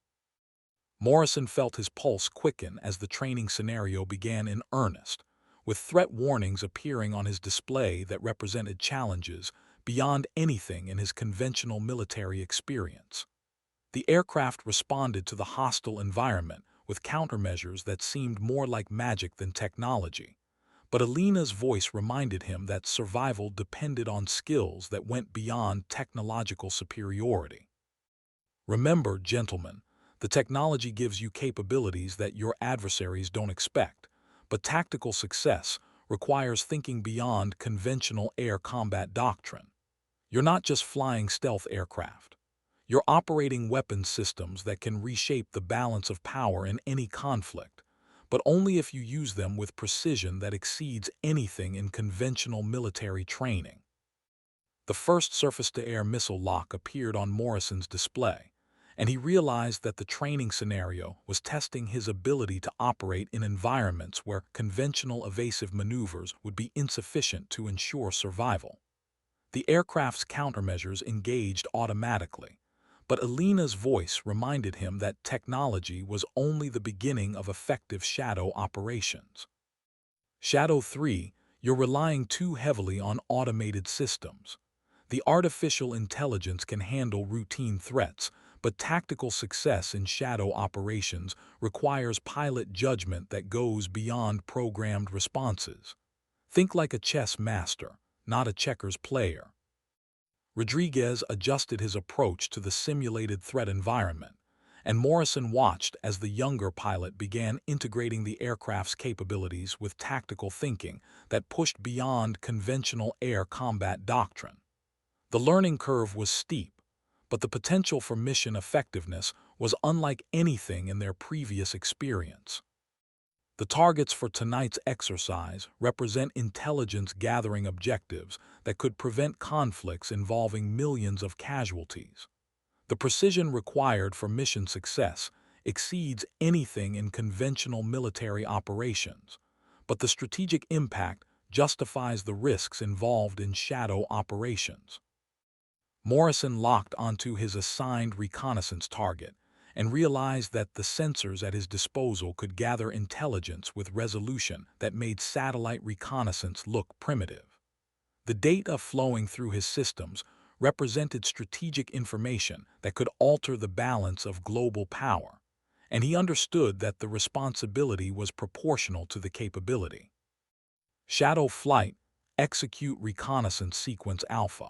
Speaker 1: Morrison felt his pulse quicken as the training scenario began in earnest, with threat warnings appearing on his display that represented challenges beyond anything in his conventional military experience. The aircraft responded to the hostile environment with countermeasures that seemed more like magic than technology, but Alina's voice reminded him that survival depended on skills that went beyond technological superiority. Remember, gentlemen, the technology gives you capabilities that your adversaries don't expect, but tactical success requires thinking beyond conventional air combat doctrine. You're not just flying stealth aircraft. You're operating weapons systems that can reshape the balance of power in any conflict, but only if you use them with precision that exceeds anything in conventional military training. The first surface-to-air missile lock appeared on Morrison's display, and he realized that the training scenario was testing his ability to operate in environments where conventional evasive maneuvers would be insufficient to ensure survival. The aircraft's countermeasures engaged automatically, but Alina's voice reminded him that technology was only the beginning of effective shadow operations. Shadow 3, you're relying too heavily on automated systems. The artificial intelligence can handle routine threats, but tactical success in shadow operations requires pilot judgment that goes beyond programmed responses. Think like a chess master, not a checkers player. Rodriguez adjusted his approach to the simulated threat environment, and Morrison watched as the younger pilot began integrating the aircraft's capabilities with tactical thinking that pushed beyond conventional air combat doctrine. The learning curve was steep, but the potential for mission effectiveness was unlike anything in their previous experience. The targets for tonight's exercise represent intelligence-gathering objectives that could prevent conflicts involving millions of casualties. The precision required for mission success exceeds anything in conventional military operations, but the strategic impact justifies the risks involved in shadow operations. Morrison locked onto his assigned reconnaissance target and realized that the sensors at his disposal could gather intelligence with resolution that made satellite reconnaissance look primitive. The data flowing through his systems represented strategic information that could alter the balance of global power, and he understood that the responsibility was proportional to the capability. Shadow Flight, execute reconnaissance sequence Alpha.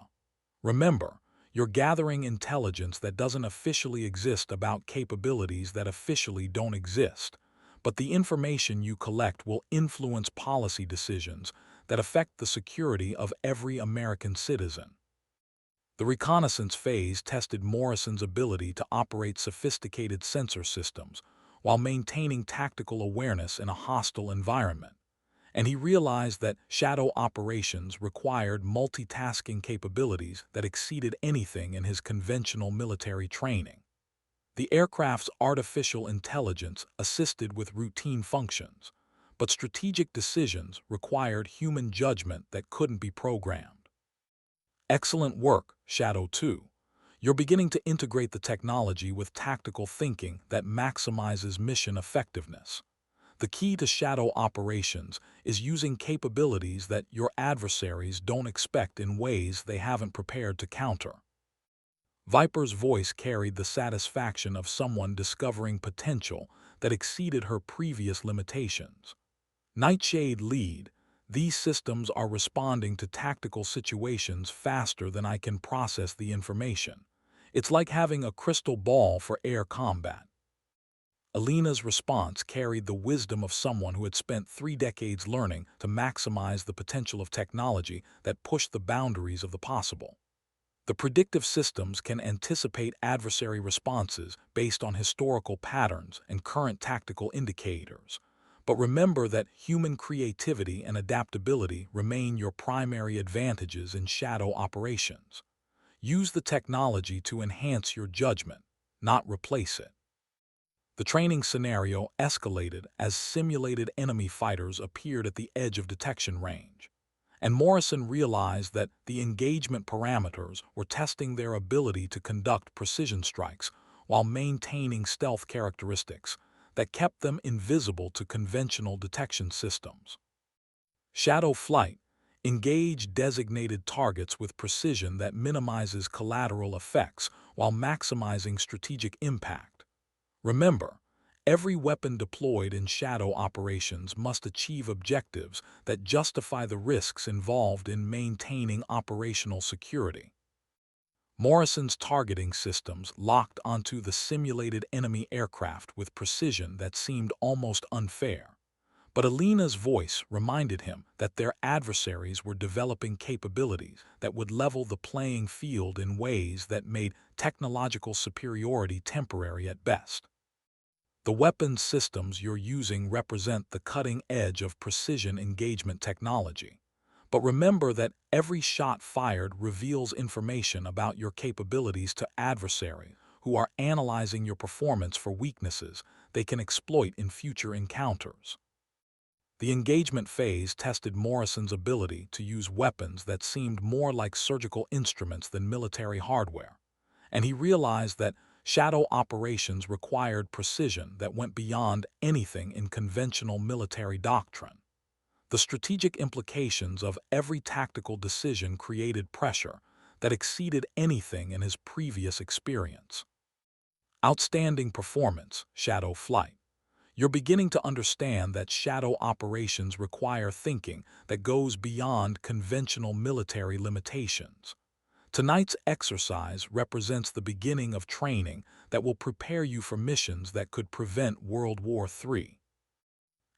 Speaker 1: Remember, you're gathering intelligence that doesn't officially exist about capabilities that officially don't exist, but the information you collect will influence policy decisions that affect the security of every American citizen. The reconnaissance phase tested Morrison's ability to operate sophisticated sensor systems while maintaining tactical awareness in a hostile environment, and he realized that shadow operations required multitasking capabilities that exceeded anything in his conventional military training. The aircraft's artificial intelligence assisted with routine functions, but strategic decisions required human judgment that couldn't be programmed. Excellent work, Shadow 2. You're beginning to integrate the technology with tactical thinking that maximizes mission effectiveness. The key to shadow operations is using capabilities that your adversaries don't expect in ways they haven't prepared to counter. Viper's voice carried the satisfaction of someone discovering potential that exceeded her previous limitations. Nightshade Lead, these systems are responding to tactical situations faster than I can process the information. It's like having a crystal ball for air combat. Alina's response carried the wisdom of someone who had spent 3 decades learning to maximize the potential of technology that pushed the boundaries of the possible. The predictive systems can anticipate adversary responses based on historical patterns and current tactical indicators. But remember that human creativity and adaptability remain your primary advantages in shadow operations. Use the technology to enhance your judgment, not replace it. The training scenario escalated as simulated enemy fighters appeared at the edge of detection range, and Morrison realized that the engagement parameters were testing their ability to conduct precision strikes while maintaining stealth characteristics that kept them invisible to conventional detection systems. Shadow flight: engage designated targets with precision that minimizes collateral effects while maximizing strategic impact. Remember, every weapon deployed in shadow operations must achieve objectives that justify the risks involved in maintaining operational security. Morrison's targeting systems locked onto the simulated enemy aircraft with precision that seemed almost unfair. But Alina's voice reminded him that their adversaries were developing capabilities that would level the playing field in ways that made technological superiority temporary at best. The weapons systems you're using represent the cutting edge of precision engagement technology. But remember that every shot fired reveals information about your capabilities to adversaries who are analyzing your performance for weaknesses they can exploit in future encounters. The engagement phase tested Morrison's ability to use weapons that seemed more like surgical instruments than military hardware, and he realized that shadow operations required precision that went beyond anything in conventional military doctrine. The strategic implications of every tactical decision created pressure that exceeded anything in his previous experience. Outstanding performance: shadow flight. You're beginning to understand that shadow operations require thinking that goes beyond conventional military limitations. Tonight's exercise represents the beginning of training that will prepare you for missions that could prevent World War III.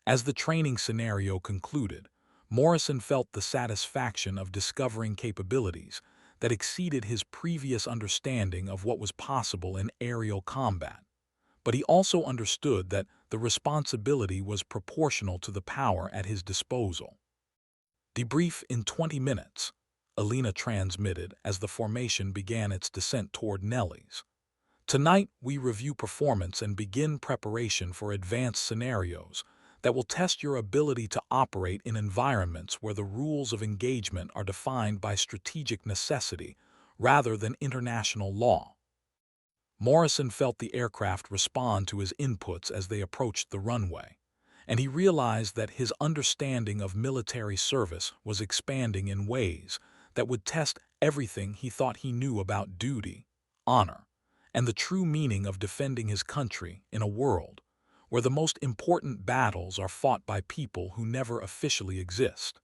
Speaker 1: As the training scenario concluded, Morrison felt the satisfaction of discovering capabilities that exceeded his previous understanding of what was possible in aerial combat. But he also understood that the responsibility was proportional to the power at his disposal. "Debrief in 20 minutes," Alina transmitted as the formation began its descent toward Nellies. "Tonight we review performance and begin preparation for advanced scenarios that will test your ability to operate in environments where the rules of engagement are defined by strategic necessity rather than international law." Morrison felt the aircraft respond to his inputs as they approached the runway, and he realized that his understanding of military service was expanding in ways that would test everything he thought he knew about duty, honor, and the true meaning of defending his country in a world where the most important battles are fought by people who never officially exist.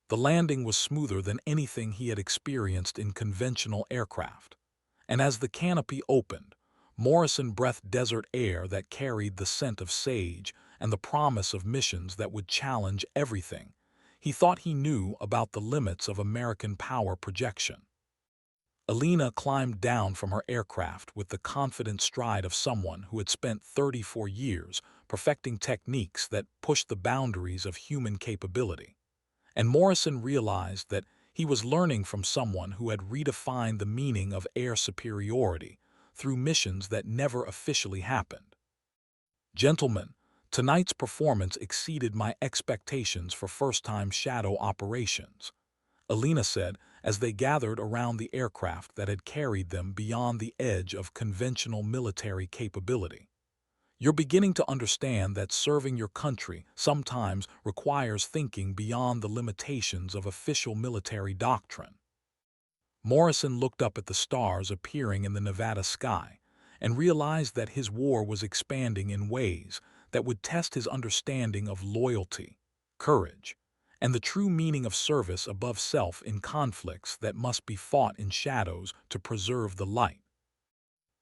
Speaker 1: The landing was smoother than anything he had experienced in conventional aircraft, and as the canopy opened, Morrison breathed desert air that carried the scent of sage and the promise of missions that would challenge everything he thought he knew about the limits of American power projection. Alina climbed down from her aircraft with the confident stride of someone who had spent 34 years perfecting techniques that pushed the boundaries of human capability. And Morrison realized that he was learning from someone who had redefined the meaning of air superiority through missions that never officially happened. "Gentlemen, tonight's performance exceeded my expectations for first-time shadow operations," Alina said as they gathered around the aircraft that had carried them beyond the edge of conventional military capability. "You're beginning to understand that serving your country sometimes requires thinking beyond the limitations of official military doctrine." Morrison looked up at the stars appearing in the Nevada sky and realized that his war was expanding in ways that would test his understanding of loyalty, courage, and the true meaning of service above self in conflicts that must be fought in shadows to preserve the light.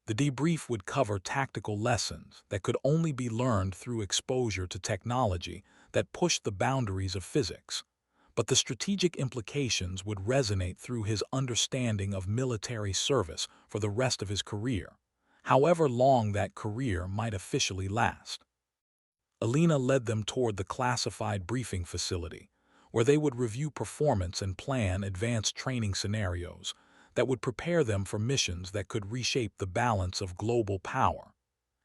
Speaker 1: The debrief would cover tactical lessons that could only be learned through exposure to technology that pushed the boundaries of physics. but the strategic implications would resonate through his understanding of military service for the rest of his career, however long that career might officially last. Alina led them toward the classified briefing facility, where they would review performance and plan advanced training scenarios that would prepare them for missions that could reshape the balance of global power.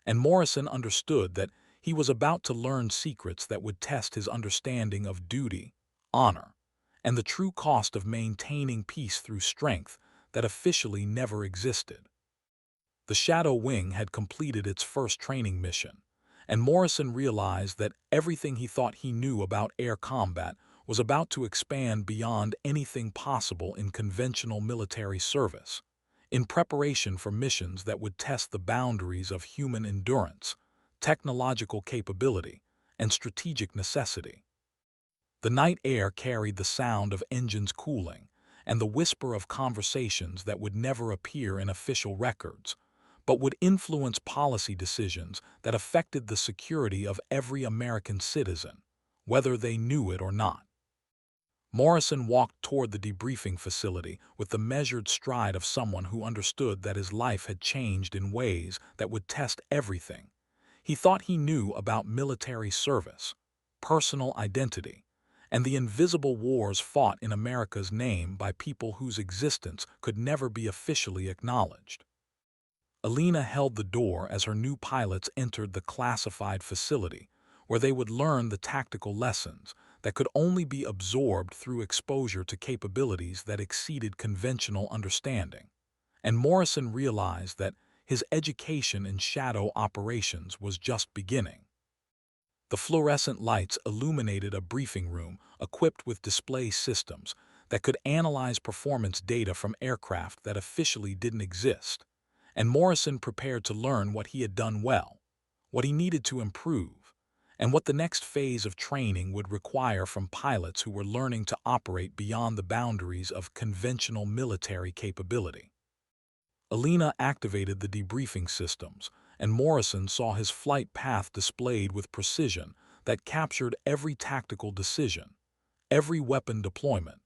Speaker 1: And Morrison understood that he was about to learn secrets that would test his understanding of duty, honor, and the true cost of maintaining peace through strength that officially never existed. The Shadow Wing had completed its first training mission, and Morrison realized that everything he thought he knew about air combat was about to expand beyond anything possible in conventional military service, in preparation for missions that would test the boundaries of human endurance, technological capability, and strategic necessity. The night air carried the sound of engines cooling and the whisper of conversations that would never appear in official records, but would influence policy decisions that affected the security of every American citizen, whether they knew it or not. Morrison walked toward the debriefing facility with the measured stride of someone who understood that his life had changed in ways that would test everything he thought he knew about military service, personal identity, and the invisible wars fought in America's name by people whose existence could never be officially acknowledged. Alina held the door as her new pilots entered the classified facility, where they would learn the tactical lessons that could only be absorbed through exposure to capabilities that exceeded conventional understanding. And Morrison realized that his education in shadow operations was just beginning. The fluorescent lights illuminated a briefing room equipped with display systems that could analyze performance data from aircraft that officially didn't exist, and Morrison prepared to learn what he had done well, what he needed to improve, and what the next phase of training would require from pilots who were learning to operate beyond the boundaries of conventional military capability. Alina activated the debriefing systems, and Morrison saw his flight path displayed with precision that captured every tactical decision, every weapon deployment,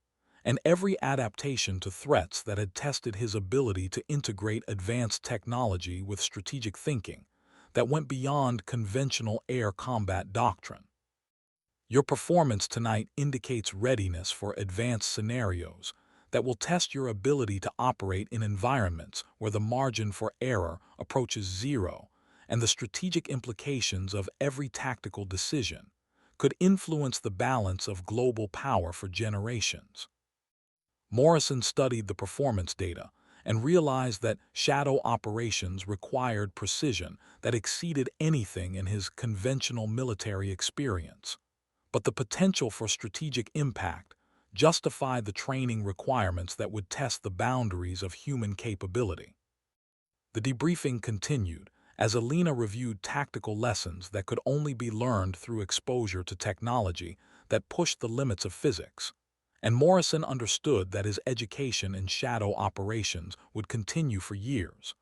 Speaker 1: and every adaptation to threats that had tested his ability to integrate advanced technology with strategic thinking that went beyond conventional air combat doctrine. Your performance tonight indicates readiness for advanced scenarios that will test your ability to operate in environments where the margin for error approaches zero and the strategic implications of every tactical decision could influence the balance of global power for generations. Morrison studied the performance data and realized that shadow operations required precision that exceeded anything in his conventional military experience. But the potential for strategic impact justified the training requirements that would test the boundaries of human capability. The debriefing continued as Alina reviewed tactical lessons that could only be learned through exposure to technology that pushed the limits of physics, and Morrison understood that his education in shadow operations would continue for years,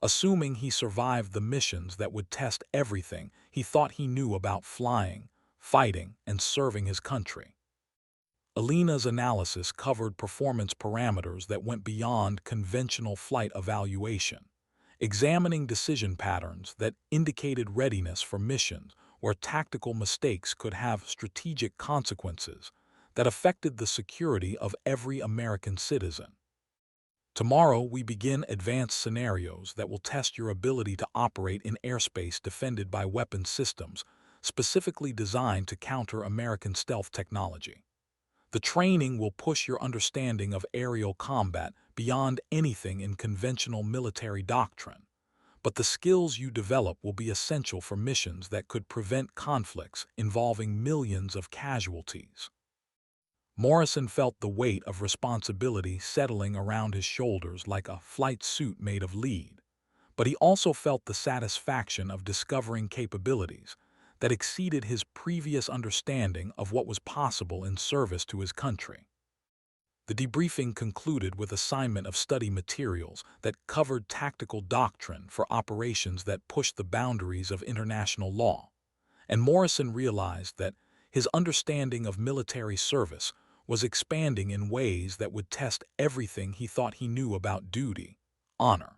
Speaker 1: assuming he survived the missions that would test everything he thought he knew about flying, fighting, and serving his country. Alina's analysis covered performance parameters that went beyond conventional flight evaluation, examining decision patterns that indicated readiness for missions where tactical mistakes could have strategic consequences that affected the security of every American citizen. Tomorrow, we begin advanced scenarios that will test your ability to operate in airspace defended by weapon systems specifically designed to counter American stealth technology. The training will push your understanding of aerial combat beyond anything in conventional military doctrine, but the skills you develop will be essential for missions that could prevent conflicts involving millions of casualties. Morrison felt the weight of responsibility settling around his shoulders like a flight suit made of lead, but he also felt the satisfaction of discovering capabilities that exceeded his previous understanding of what was possible in service to his country. The debriefing concluded with assignment of study materials that covered tactical doctrine for operations that pushed the boundaries of international law, and Morrison realized that his understanding of military service was expanding in ways that would test everything he thought he knew about duty, honor,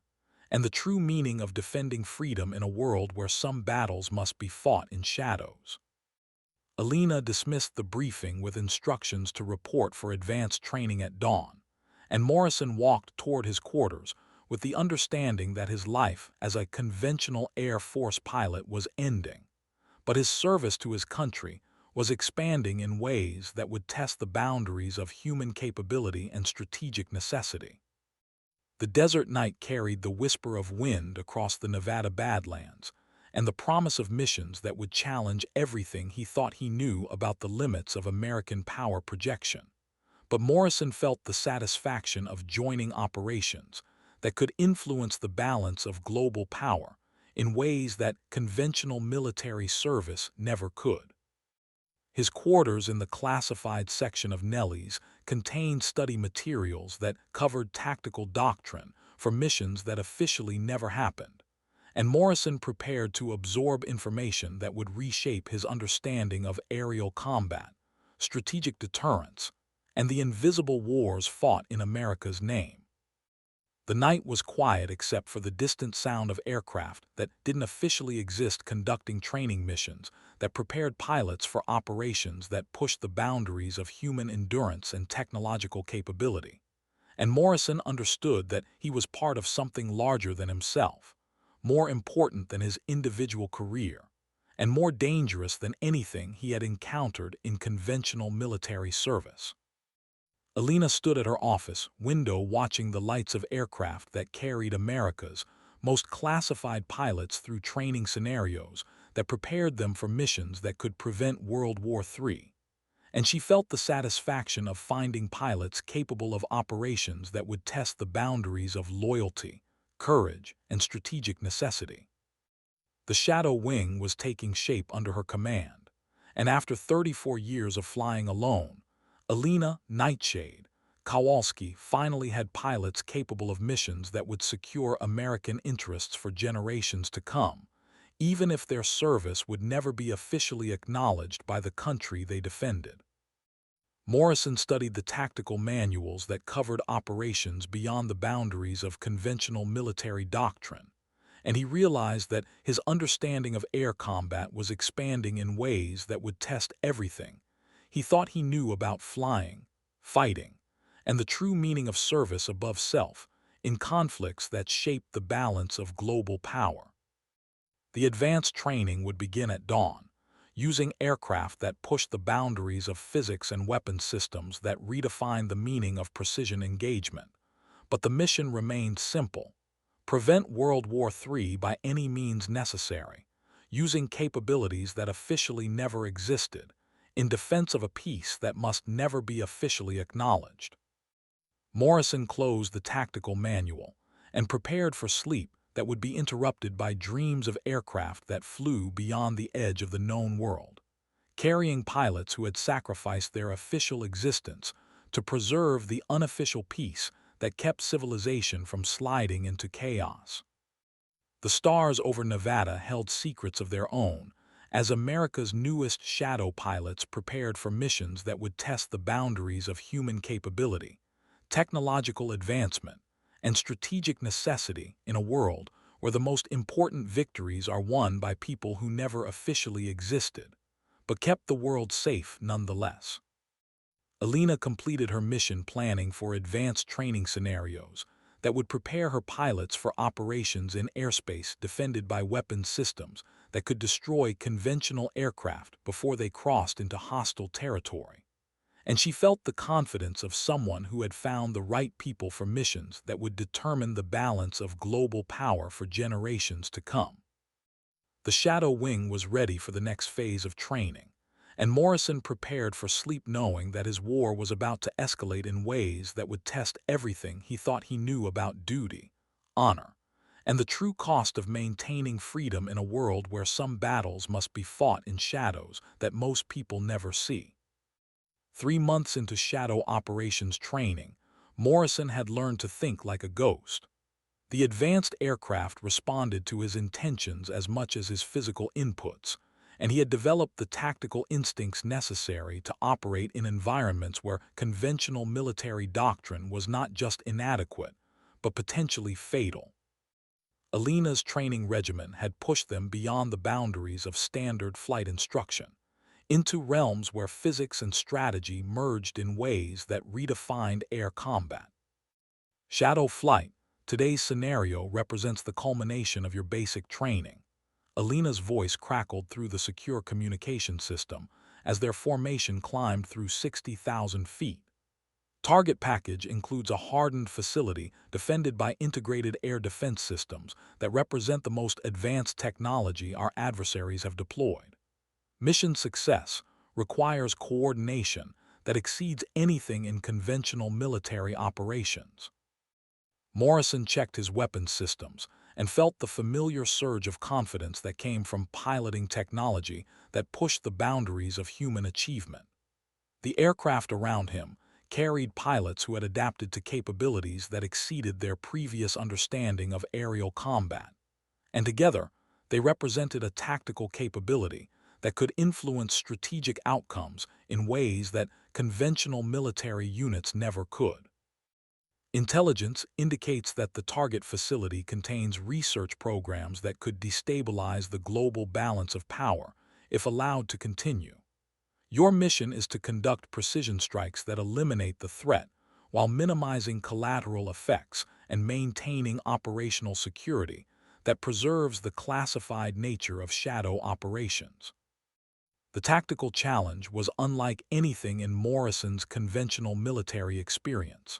Speaker 1: and the true meaning of defending freedom in a world where some battles must be fought in shadows. Alina dismissed the briefing with instructions to report for advanced training at dawn, and Morrison walked toward his quarters with the understanding that his life as a conventional Air Force pilot was ending, but his service to his country was expanding in ways that would test the boundaries of human capability and strategic necessity. The desert night carried the whisper of wind across the Nevada Badlands and the promise of missions that would challenge everything he thought he knew about the limits of American power projection. But Morrison felt the satisfaction of joining operations that could influence the balance of global power in ways that conventional military service never could. His quarters in the classified section of Nellie's contained study materials that covered tactical doctrine for missions that officially never happened, and Morrison prepared to absorb information that would reshape his understanding of aerial combat, strategic deterrence, and the invisible wars fought in America's name. The night was quiet except for the distant sound of aircraft that didn't officially exist conducting training missions that prepared pilots for operations that pushed the boundaries of human endurance and technological capability. And Morrison understood that he was part of something larger than himself, more important than his individual career, and more dangerous than anything he had encountered in conventional military service. Alina stood at her office window watching the lights of aircraft that carried America's most classified pilots through training scenarios that prepared them for missions that could prevent World War III. And she felt the satisfaction of finding pilots capable of operations that would test the boundaries of loyalty, courage, and strategic necessity. The Shadow Wing was taking shape under her command, and after 34 years of flying alone, Alina Nightshade Kowalski finally had pilots capable of missions that would secure American interests for generations to come, even if their service would never be officially acknowledged by the country they defended. Morrison studied the tactical manuals that covered operations beyond the boundaries of conventional military doctrine, and he realized that his understanding of air combat was expanding in ways that would test everything he thought he knew about flying, fighting, and the true meaning of service above self in conflicts that shaped the balance of global power. The advanced training would begin at dawn, using aircraft that pushed the boundaries of physics and weapons systems that redefined the meaning of precision engagement. But the mission remained simple: prevent World War III by any means necessary, using capabilities that officially never existed, in defense of a peace that must never be officially acknowledged. Morrison closed the tactical manual and prepared for sleep that would be interrupted by dreams of aircraft that flew beyond the edge of the known world, carrying pilots who had sacrificed their official existence to preserve the unofficial peace that kept civilization from sliding into chaos. The stars over Nevada held secrets of their own, as America's newest shadow pilots prepared for missions that would test the boundaries of human capability, technological advancement, and strategic necessity in a world where the most important victories are won by people who never officially existed, but kept the world safe nonetheless. Alina completed her mission planning for advanced training scenarios that would prepare her pilots for operations in airspace defended by weapons systems that could destroy conventional aircraft before they crossed into hostile territory. And she felt the confidence of someone who had found the right people for missions that would determine the balance of global power for generations to come. The Shadow Wing was ready for the next phase of training, and Morrison prepared for sleep knowing that his war was about to escalate in ways that would test everything he thought he knew about duty, honor, and the true cost of maintaining freedom in a world where some battles must be fought in shadows that most people never see. 3 months into shadow operations training, Morrison had learned to think like a ghost. The advanced aircraft responded to his intentions as much as his physical inputs, and he had developed the tactical instincts necessary to operate in environments where conventional military doctrine was not just inadequate, but potentially fatal. Alina's training regimen had pushed them beyond the boundaries of standard flight instruction, into realms where physics and strategy merged in ways that redefined air combat. Shadow flight, today's scenario represents the culmination of your basic training. Alina's voice crackled through the secure communication system as their formation climbed through 60,000 feet. Target package includes a hardened facility defended by integrated air defense systems that represent the most advanced technology our adversaries have deployed. Mission success requires coordination that exceeds anything in conventional military operations. Morrison checked his weapons systems and felt the familiar surge of confidence that came from piloting technology that pushed the boundaries of human achievement. The aircraft around him carried pilots who had adapted to capabilities that exceeded their previous understanding of aerial combat, and together they represented a tactical capability that could influence strategic outcomes in ways that conventional military units never could. Intelligence indicates that the target facility contains research programs that could destabilize the global balance of power if allowed to continue. Your mission is to conduct precision strikes that eliminate the threat while minimizing collateral effects and maintaining operational security that preserves the classified nature of shadow operations. The tactical challenge was unlike anything in Morrison's conventional military experience.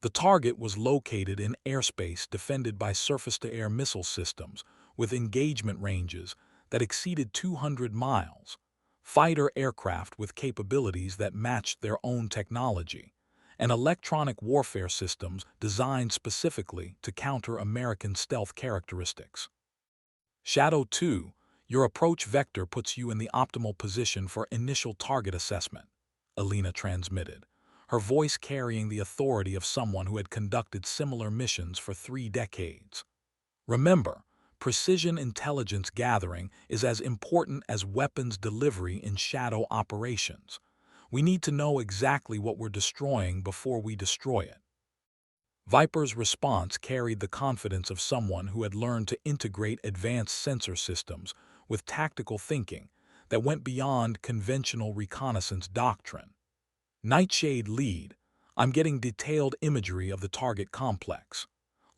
Speaker 1: The target was located in airspace defended by surface-to-air missile systems with engagement ranges that exceeded 200 miles, fighter aircraft with capabilities that matched their own technology, and electronic warfare systems designed specifically to counter American stealth characteristics. Shadow 2, your approach vector puts you in the optimal position for initial target assessment, Alina transmitted, her voice carrying the authority of someone who had conducted similar missions for 3 decades. Remember, precision intelligence gathering is as important as weapons delivery in shadow operations. We need to know exactly what we're destroying before we destroy it. Viper's response carried the confidence of someone who had learned to integrate advanced sensor systems with tactical thinking that went beyond conventional reconnaissance doctrine. Nightshade lead, I'm getting detailed imagery of the target complex.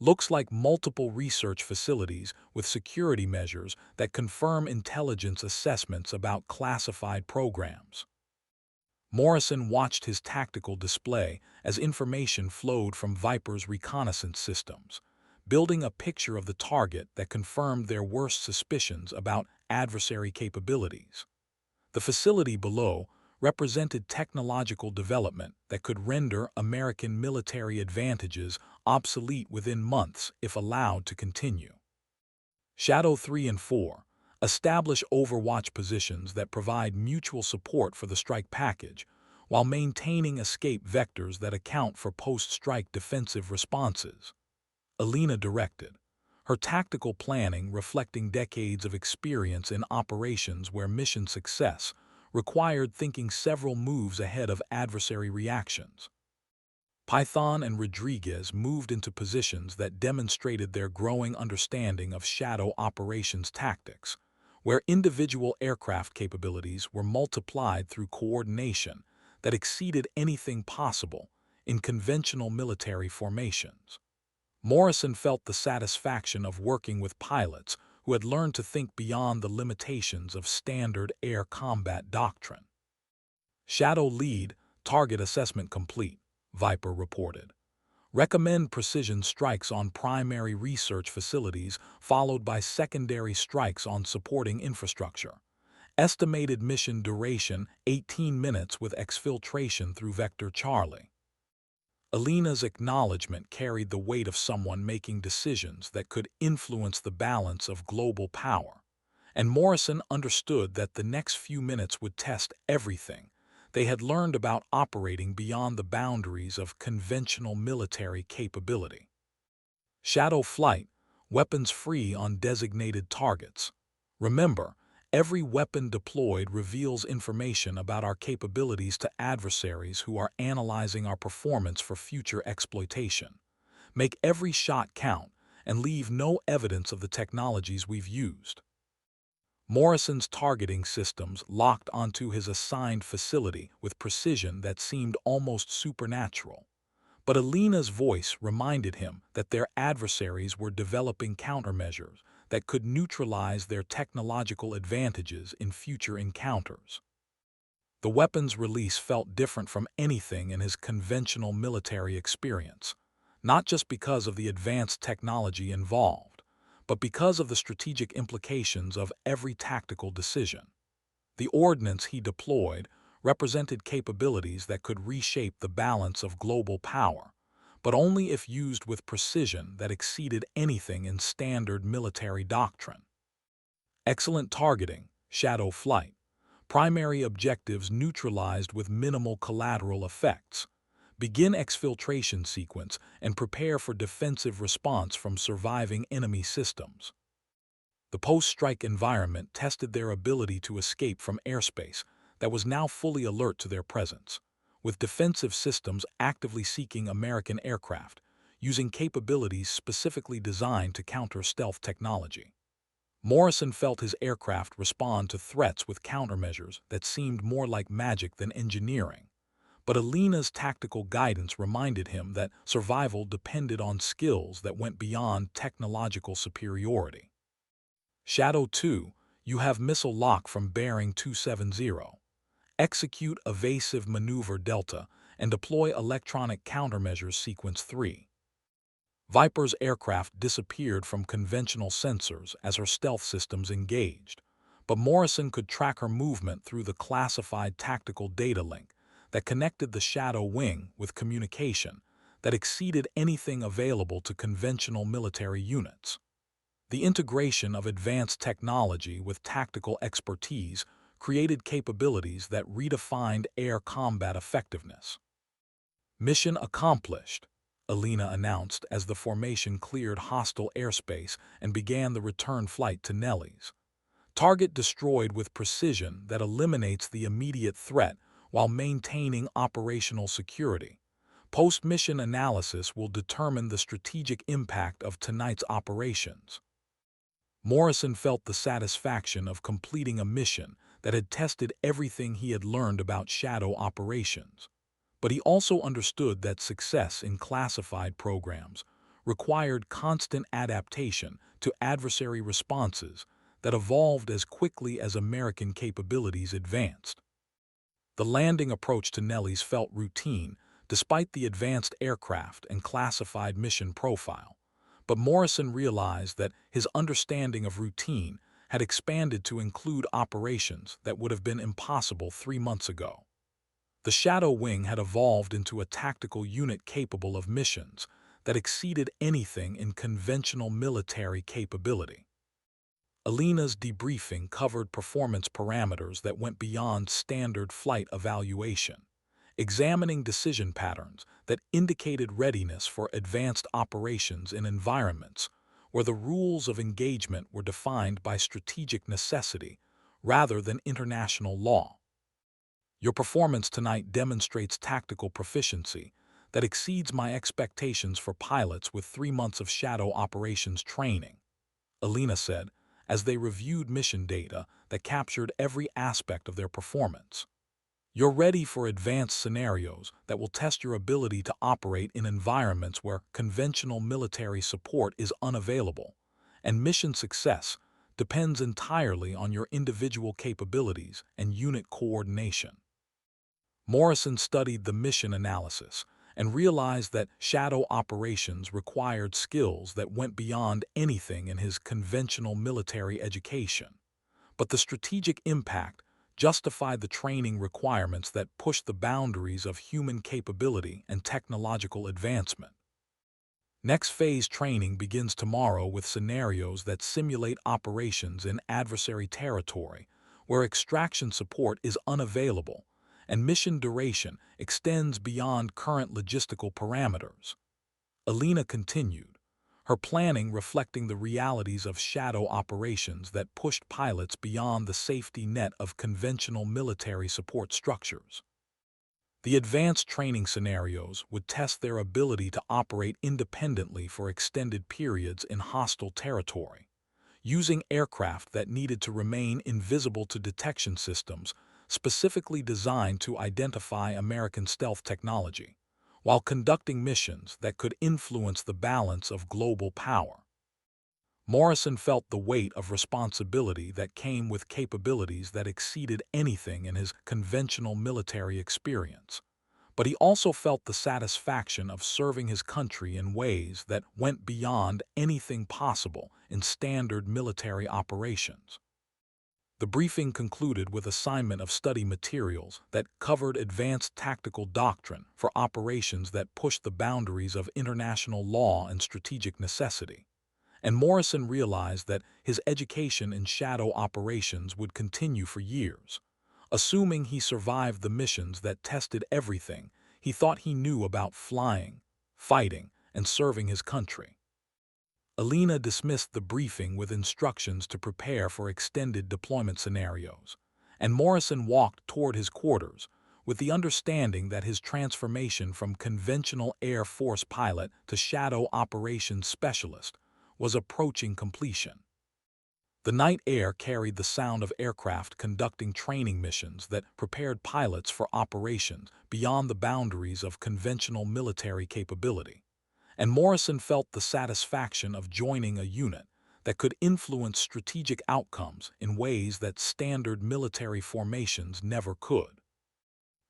Speaker 1: Looks like multiple research facilities with security measures that confirm intelligence assessments about classified programs. Morrison watched his tactical display as information flowed from Viper's reconnaissance systems, building a picture of the target that confirmed their worst suspicions about adversary capabilities. The facility below represented technological development that could render American military advantages obsolete within months if allowed to continue. Shadow 3 and 4 establish overwatch positions that provide mutual support for the strike package while maintaining escape vectors that account for post-strike defensive responses. Alina directed, her tactical planning reflecting decades of experience in operations where mission success required thinking several moves ahead of adversary reactions. Python and Rodriguez moved into positions that demonstrated their growing understanding of shadow operations tactics, where individual aircraft capabilities were multiplied through coordination that exceeded anything possible in conventional military formations. Morrison felt the satisfaction of working with pilots who had learned to think beyond the limitations of standard air combat doctrine. Shadow lead, target assessment complete, Viper reported. Recommend precision strikes on primary research facilities followed by secondary strikes on supporting infrastructure. Estimated mission duration 18 minutes with exfiltration through Vector Charlie. Alina's acknowledgement carried the weight of someone making decisions that could influence the balance of global power, and Morrison understood that the next few minutes would test everything they had learned about operating beyond the boundaries of conventional military capability. Shadow flight, weapons free on designated targets. Remember, Every weapon deployed reveals information about our capabilities to adversaries who are analyzing our performance for future exploitation. Make every shot count and leave no evidence of the technologies we've used. Morrison's targeting systems locked onto his assigned facility with precision that seemed almost supernatural. But Alina's voice reminded him that their adversaries were developing countermeasures that could neutralize their technological advantages in future encounters. The weapon's release felt different from anything in his conventional military experience, not just because of the advanced technology involved, but because of the strategic implications of every tactical decision. The ordnance he deployed represented capabilities that could reshape the balance of global power, but only if used with precision that exceeded anything in standard military doctrine. Excellent targeting, shadow flight, primary objectives neutralized with minimal collateral effects. Begin exfiltration sequence and prepare for defensive response from surviving enemy systems. The post-strike environment tested their ability to escape from airspace that was now fully alert to their presence, with defensive systems actively seeking American aircraft, using capabilities specifically designed to counter stealth technology. Morrison felt his aircraft respond to threats with countermeasures that seemed more like magic than engineering. But Alina's tactical guidance reminded him that survival depended on skills that went beyond technological superiority. Shadow 2, you have missile lock from bearing 270. Execute evasive maneuver Delta and deploy electronic countermeasures sequence 3. Viper's aircraft disappeared from conventional sensors as her stealth systems engaged, but Morrison could track her movement through the classified tactical data link that connected the Shadow wing with communication that exceeded anything available to conventional military units. The integration of advanced technology with tactical expertise created capabilities that redefined air combat effectiveness. Mission accomplished, Alina announced as the formation cleared hostile airspace and began the return flight to Nellis. Target destroyed with precision that eliminates the immediate threat while maintaining operational security. Post-mission analysis will determine the strategic impact of tonight's operations. Morrison felt the satisfaction of completing a mission that had tested everything he had learned about shadow operations. But he also understood that success in classified programs required constant adaptation to adversary responses that evolved as quickly as American capabilities advanced. The landing approach to Nellis felt routine despite the advanced aircraft and classified mission profile. But Morrison realized that his understanding of routine had expanded to include operations that would have been impossible 3 months ago. The Shadow Wing had evolved into a tactical unit capable of missions that exceeded anything in conventional military capability. Alina's debriefing covered performance parameters that went beyond standard flight evaluation, examining decision patterns that indicated readiness for advanced operations in environments where the rules of engagement were defined by strategic necessity rather than international law. Your performance tonight demonstrates tactical proficiency that exceeds my expectations for pilots with 3 months of shadow operations training, Alina said as they reviewed mission data that captured every aspect of their performance. You're ready for advanced scenarios that will test your ability to operate in environments where conventional military support is unavailable, and mission success depends entirely on your individual capabilities and unit coordination. Morrison studied the mission analysis and realized that shadow operations required skills that went beyond anything in his conventional military education. But the strategic impact justified the training requirements that pushed the boundaries of human capability and technological advancement. Next phase training begins tomorrow with scenarios that simulate operations in adversary territory, where extraction support is unavailable, and mission duration extends beyond current logistical parameters. Alina continued, her planning reflecting the realities of shadow operations that pushed pilots beyond the safety net of conventional military support structures. The advanced training scenarios would test their ability to operate independently for extended periods in hostile territory, using aircraft that needed to remain invisible to detection systems specifically designed to identify American stealth technology, while conducting missions that could influence the balance of global power. Morrison felt the weight of responsibility that came with capabilities that exceeded anything in his conventional military experience, but he also felt the satisfaction of serving his country in ways that went beyond anything possible in standard military operations. The briefing concluded with assignment of study materials that covered advanced tactical doctrine for operations that pushed the boundaries of international law and strategic necessity. And Morrison realized that his education in shadow operations would continue for years. Assuming he survived the missions that tested everything he thought he knew about flying, fighting, and serving his country. Alina dismissed the briefing with instructions to prepare for extended deployment scenarios, and Morrison walked toward his quarters with the understanding that his transformation from conventional Air Force pilot to shadow operations specialist was approaching completion. The night air carried the sound of aircraft conducting training missions that prepared pilots for operations beyond the boundaries of conventional military capability, and Morrison felt the satisfaction of joining a unit that could influence strategic outcomes in ways that standard military formations never could.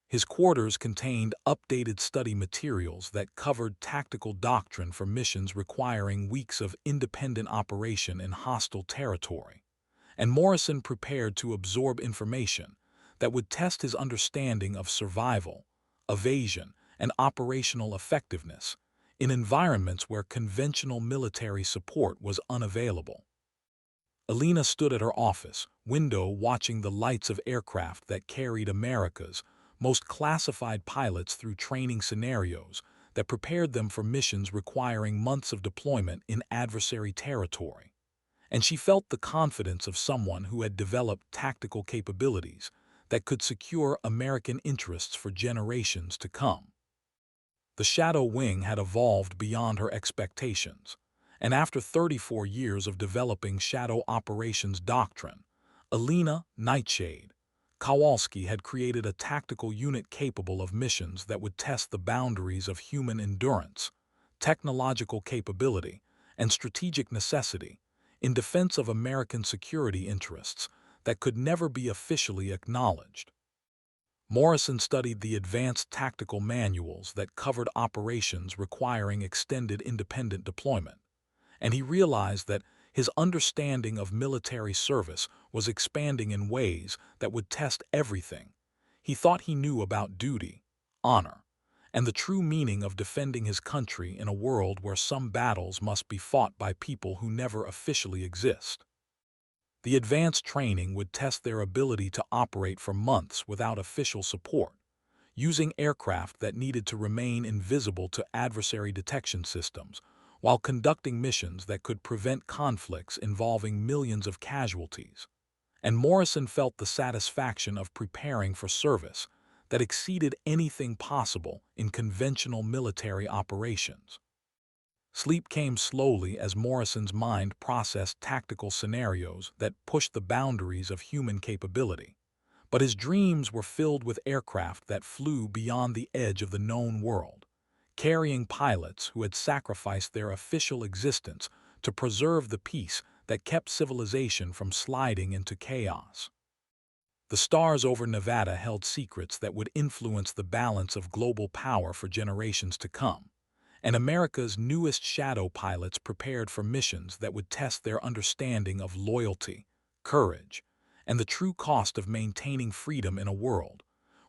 Speaker 1: His quarters contained updated study materials that covered tactical doctrine for missions requiring weeks of independent operation in hostile territory, and Morrison prepared to absorb information that would test his understanding of survival, evasion, and operational effectiveness in environments where conventional military support was unavailable. Alina stood at her office window watching the lights of aircraft that carried America's most classified pilots through training scenarios that prepared them for missions requiring months of deployment in adversary territory. And she felt the confidence of someone who had developed tactical capabilities that could secure American interests for generations to come. The Shadow Wing had evolved beyond her expectations, and after 34 years of developing shadow operations doctrine, Alina Nightshade Kowalski had created a tactical unit capable of missions that would test the boundaries of human endurance, technological capability, and strategic necessity in defense of American security interests that could never be officially acknowledged. Morrison studied the advanced tactical manuals that covered operations requiring extended independent deployment, and he realized that his understanding of military service was expanding in ways that would test everything he thought he knew about duty, honor, and the true meaning of defending his country in a world where some battles must be fought by people who never officially exist. The advanced training would test their ability to operate for months without official support, using aircraft that needed to remain invisible to adversary detection systems, while conducting missions that could prevent conflicts involving millions of casualties. And Morrison felt the satisfaction of preparing for service that exceeded anything possible in conventional military operations. Sleep came slowly as Morrison's mind processed tactical scenarios that pushed the boundaries of human capability, but his dreams were filled with aircraft that flew beyond the edge of the known world, carrying pilots who had sacrificed their official existence to preserve the peace that kept civilization from sliding into chaos. The stars over Nevada held secrets that would influence the balance of global power for generations to come, and America's newest shadow pilots prepared for missions that would test their understanding of loyalty, courage, and the true cost of maintaining freedom in a world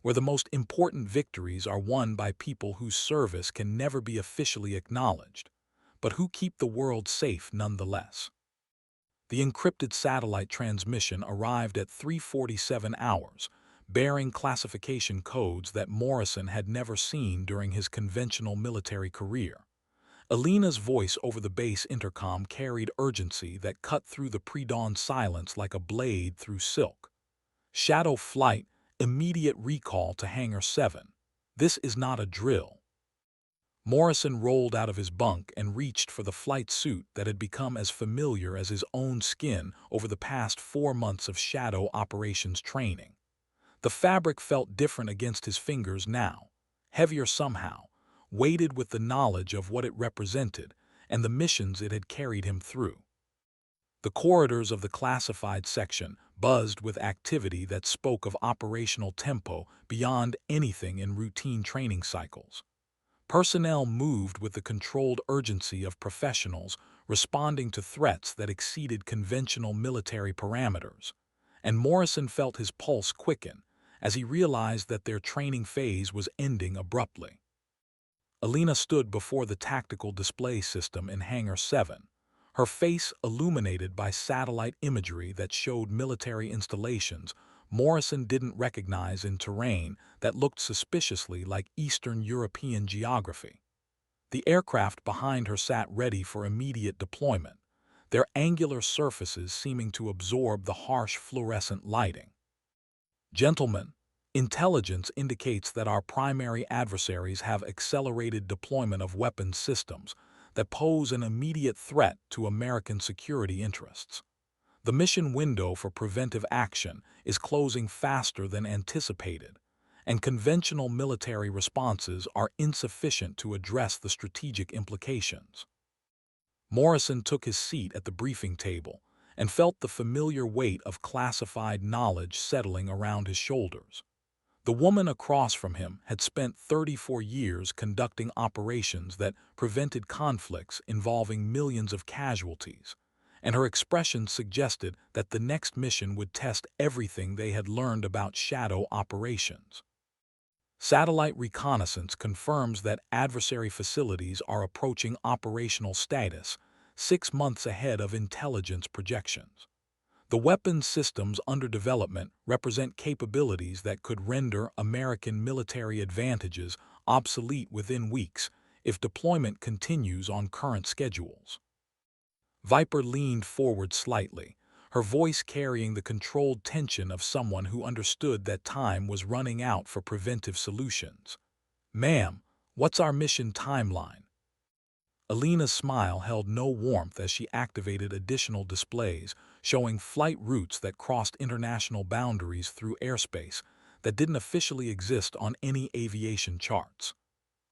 Speaker 1: where the most important victories are won by people whose service can never be officially acknowledged, but who keep the world safe nonetheless. The encrypted satellite transmission arrived at 3:47 hours, bearing classification codes that Morrison had never seen during his conventional military career, Alina's voice over the base intercom carried urgency that cut through the pre-dawn silence like a blade through silk. Shadow flight, immediate recall to Hangar 7. This is not a drill. Morrison rolled out of his bunk and reached for the flight suit that had become as familiar as his own skin over the past 4 months of shadow operations training. The fabric felt different against his fingers now, heavier somehow, weighted with the knowledge of what it represented and the missions it had carried him through. The corridors of the classified section buzzed with activity that spoke of operational tempo beyond anything in routine training cycles. Personnel moved with the controlled urgency of professionals responding to threats that exceeded conventional military parameters, and Morrison felt his pulse quicken as he realized that their training phase was ending abruptly. Alina stood before the tactical display system in Hangar 7, her face illuminated by satellite imagery that showed military installations Morrison didn't recognize in terrain that looked suspiciously like Eastern European geography. The aircraft behind her sat ready for immediate deployment, their angular surfaces seeming to absorb the harsh fluorescent lighting. Gentlemen, intelligence indicates that our primary adversaries have accelerated deployment of weapons systems that pose an immediate threat to American security interests. The mission window for preventive action is closing faster than anticipated, and conventional military responses are insufficient to address the strategic implications. Morrison took his seat at the briefing table and felt the familiar weight of classified knowledge settling around his shoulders. The woman across from him had spent 34 years conducting operations that prevented conflicts involving millions of casualties, and her expression suggested that the next mission would test everything they had learned about shadow operations. Satellite reconnaissance confirms that adversary facilities are approaching operational status 6 months ahead of intelligence projections. The weapons systems under development represent capabilities that could render American military advantages obsolete within weeks if deployment continues on current schedules. Viper leaned forward slightly, her voice carrying the controlled tension of someone who understood that time was running out for preventive solutions. "Ma'am, what's our mission timeline?" Alina's smile held no warmth as she activated additional displays showing flight routes that crossed international boundaries through airspace that didn't officially exist on any aviation charts.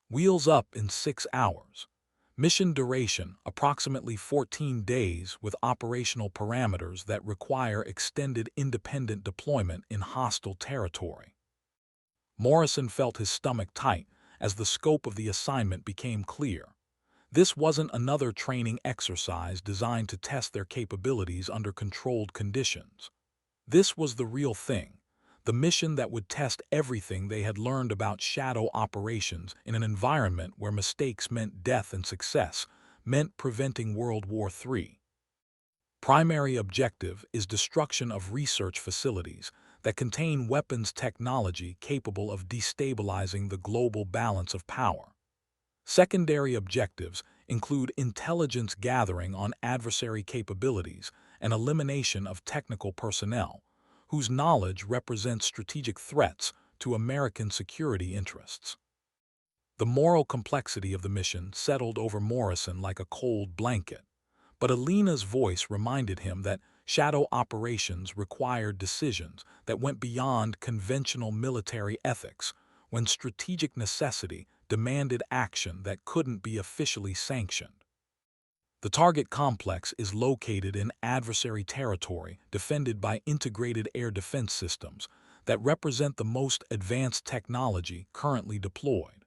Speaker 1: Wheels up in 6 hours. Mission duration, approximately 14 days with operational parameters that require extended independent deployment in hostile territory. Morrison felt his stomach tight as the scope of the assignment became clear. This wasn't another training exercise designed to test their capabilities under controlled conditions. This was the real thing, the mission that would test everything they had learned about shadow operations in an environment where mistakes meant death and success meant preventing World War III. Primary objective is destruction of research facilities that contain weapons technology capable of destabilizing the global balance of power. Secondary objectives include intelligence gathering on adversary capabilities and elimination of technical personnel, whose knowledge represents strategic threats to American security interests. The moral complexity of the mission settled over Morrison like a cold blanket, but Alina's voice reminded him that shadow operations required decisions that went beyond conventional military ethics when strategic necessity demanded action that couldn't be officially sanctioned. The target complex is located in adversary territory defended by integrated air defense systems that represent the most advanced technology currently deployed.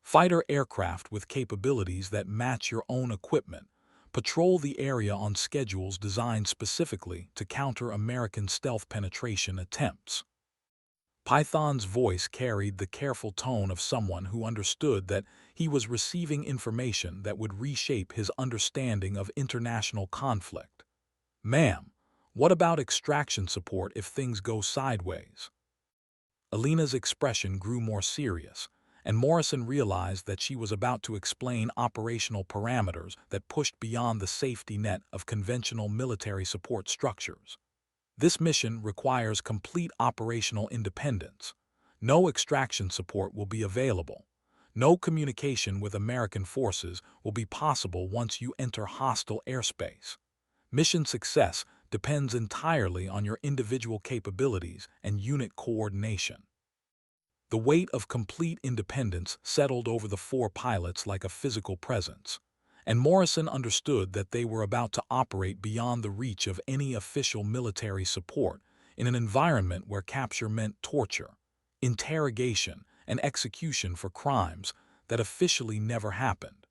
Speaker 1: Fighter aircraft with capabilities that match your own equipment patrol the area on schedules designed specifically to counter American stealth penetration attempts. Python's voice carried the careful tone of someone who understood that he was receiving information that would reshape his understanding of international conflict. "Ma'am, what about extraction support if things go sideways?" Alina's expression grew more serious, and Morrison realized that she was about to explain operational parameters that pushed beyond the safety net of conventional military support structures. This mission requires complete operational independence. No extraction support will be available. No communication with American forces will be possible once you enter hostile airspace. Mission success depends entirely on your individual capabilities and unit coordination. The weight of complete independence settled over the four pilots like a physical presence, and Morrison understood that they were about to operate beyond the reach of any official military support in an environment where capture meant torture, interrogation, and execution for crimes that officially never happened.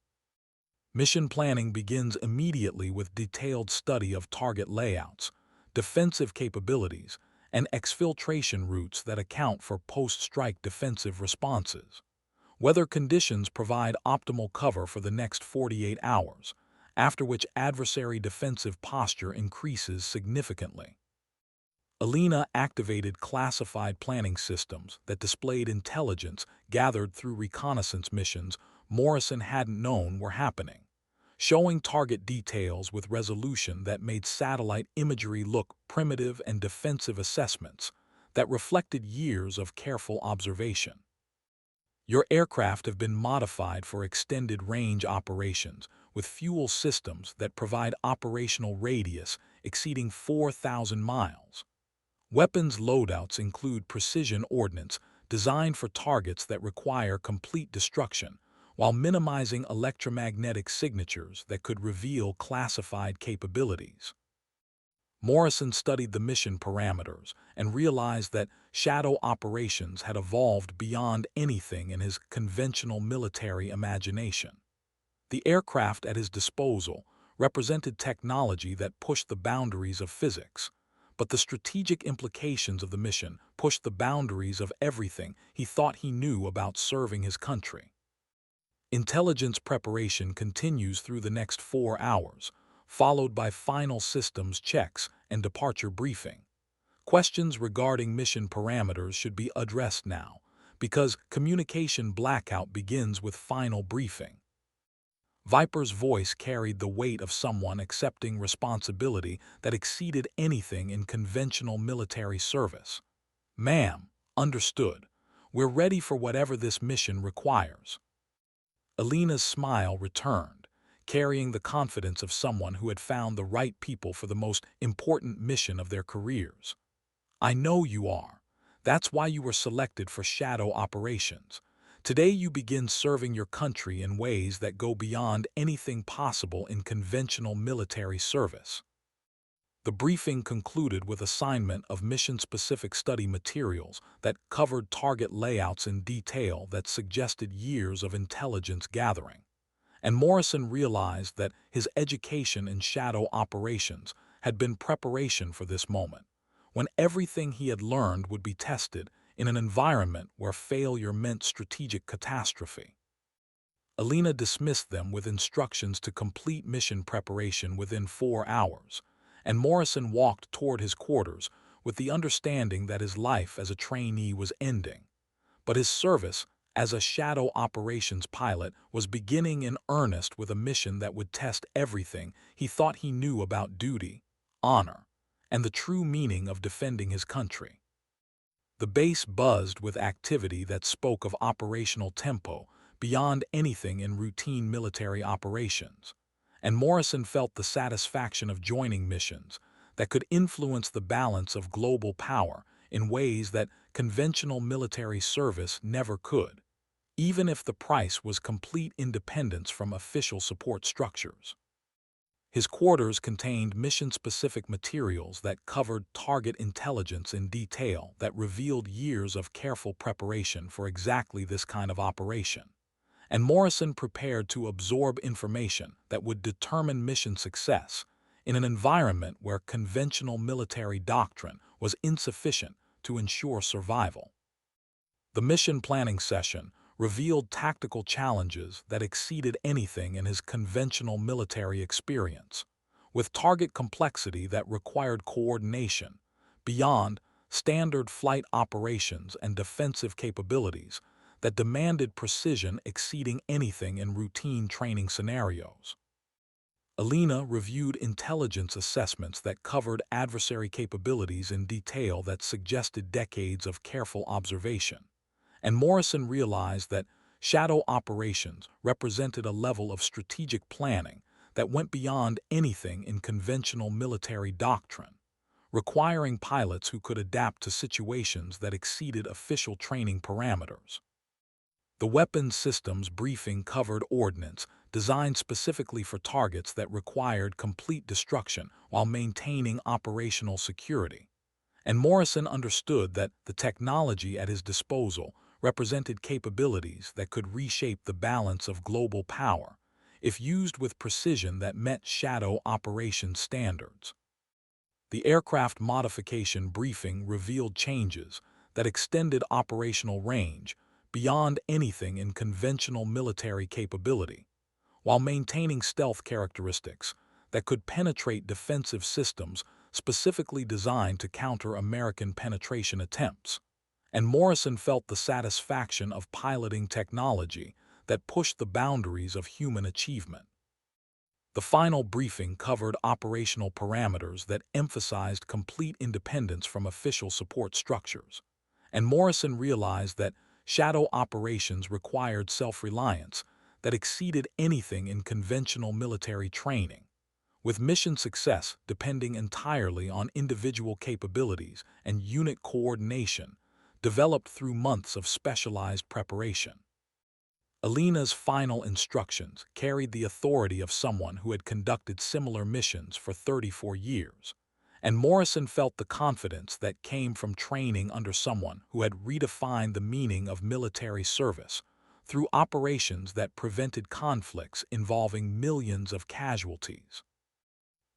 Speaker 1: Mission planning begins immediately with detailed study of target layouts, defensive capabilities, and exfiltration routes that account for post-strike defensive responses. Weather conditions provide optimal cover for the next 48 hours, after which adversary defensive posture increases significantly. Alina activated classified planning systems that displayed intelligence gathered through reconnaissance missions Morrison hadn't known were happening, showing target details with resolution that made satellite imagery look primitive and defensive assessments that reflected years of careful observation. Your aircraft have been modified for extended range operations with fuel systems that provide operational radius exceeding 4,000 miles. Weapons loadouts include precision ordnance designed for targets that require complete destruction, while minimizing electromagnetic signatures that could reveal classified capabilities. Morrison studied the mission parameters and realized that shadow operations had evolved beyond anything in his conventional military imagination. The aircraft at his disposal represented technology that pushed the boundaries of physics, but the strategic implications of the mission pushed the boundaries of everything he thought he knew about serving his country. Intelligence preparation continues through the next 4 hours, followed by final systems checks and departure briefing. Questions regarding mission parameters should be addressed now, because communication blackout begins with final briefing. Viper's voice carried the weight of someone accepting responsibility that exceeded anything in conventional military service. "Ma'am, understood. We're ready for whatever this mission requires." Alina's smile returned, carrying the confidence of someone who had found the right people for the most important mission of their careers. "I know you are. That's why you were selected for shadow operations. Today you begin serving your country in ways that go beyond anything possible in conventional military service." The briefing concluded with assignment of mission-specific study materials that covered target layouts in detail that suggested years of intelligence gathering. And Morrison realized that his education in shadow operations had been preparation for this moment, when everything he had learned would be tested in an environment where failure meant strategic catastrophe. Alina dismissed them with instructions to complete mission preparation within 4 hours, and Morrison walked toward his quarters with the understanding that his life as a trainee was ending. But his service as a shadow operations pilot was beginning in earnest with a mission that would test everything he thought he knew about duty, honor, and the true meaning of defending his country. The base buzzed with activity that spoke of operational tempo beyond anything in routine military operations, and Morrison felt the satisfaction of joining missions that could influence the balance of global power in ways that conventional military service never could, even if the price was complete independence from official support structures. His quarters contained mission-specific materials that covered target intelligence in detail that revealed years of careful preparation for exactly this kind of operation. And Morrison prepared to absorb information that would determine mission success in an environment where conventional military doctrine was insufficient to ensure survival. The mission planning session revealed tactical challenges that exceeded anything in his conventional military experience, with target complexity that required coordination beyond standard flight operations and defensive capabilities that demanded precision exceeding anything in routine training scenarios. Alina reviewed intelligence assessments that covered adversary capabilities in detail that suggested decades of careful observation, and Morrison realized that shadow operations represented a level of strategic planning that went beyond anything in conventional military doctrine, requiring pilots who could adapt to situations that exceeded official training parameters. The weapons systems briefing covered ordnance designed specifically for targets that required complete destruction while maintaining operational security, and Morrison understood that the technology at his disposal represented capabilities that could reshape the balance of global power if used with precision that met shadow operation standards. The aircraft modification briefing revealed changes that extended operational range beyond anything in conventional military capability, while maintaining stealth characteristics that could penetrate defensive systems specifically designed to counter American penetration attempts. And Morrison felt the satisfaction of piloting technology that pushed the boundaries of human achievement. The final briefing covered operational parameters that emphasized complete independence from official support structures, and Morrison realized that shadow operations required self-reliance that exceeded anything in conventional military training, with mission success depending entirely on individual capabilities and unit coordination developed through months of specialized preparation. Alina's final instructions carried the authority of someone who had conducted similar missions for 34 years, and Morrison felt the confidence that came from training under someone who had redefined the meaning of military service through operations that prevented conflicts involving millions of casualties.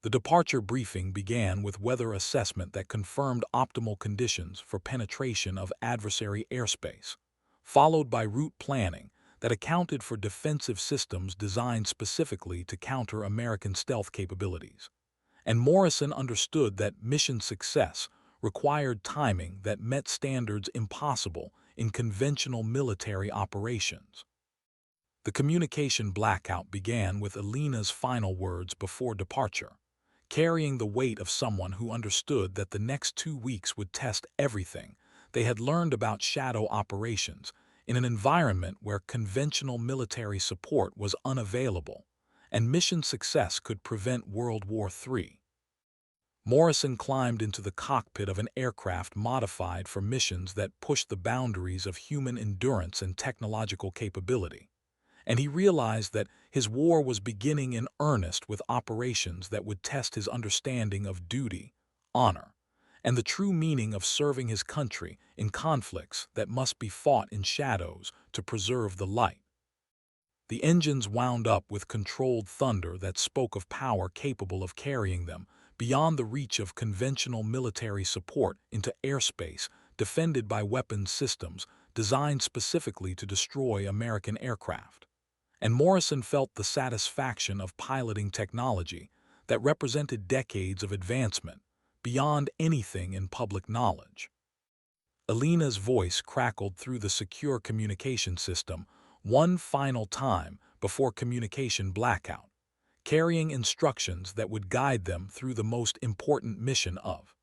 Speaker 1: The departure briefing began with weather assessment that confirmed optimal conditions for penetration of adversary airspace, followed by route planning that accounted for defensive systems designed specifically to counter American stealth capabilities. And Morrison understood that mission success required timing that met standards impossible in conventional military operations. The communication blackout began with Alina's final words before departure, carrying the weight of someone who understood that the next 2 weeks would test everything they had learned about shadow operations in an environment where conventional military support was unavailable, and mission success could prevent World War III. Morrison climbed into the cockpit of an aircraft modified for missions that pushed the boundaries of human endurance and technological capability, and he realized that his war was beginning in earnest with operations that would test his understanding of duty, honor, and the true meaning of serving his country in conflicts that must be fought in shadows to preserve the light. The engines wound up with controlled thunder that spoke of power capable of carrying them beyond the reach of conventional military support into airspace defended by weapons systems designed specifically to destroy American aircraft. And Morrison felt the satisfaction of piloting technology that represented decades of advancement beyond anything in public knowledge. Alina's voice crackled through the secure communication system one final time before communication blackout, carrying instructions that would guide them through the most important mission of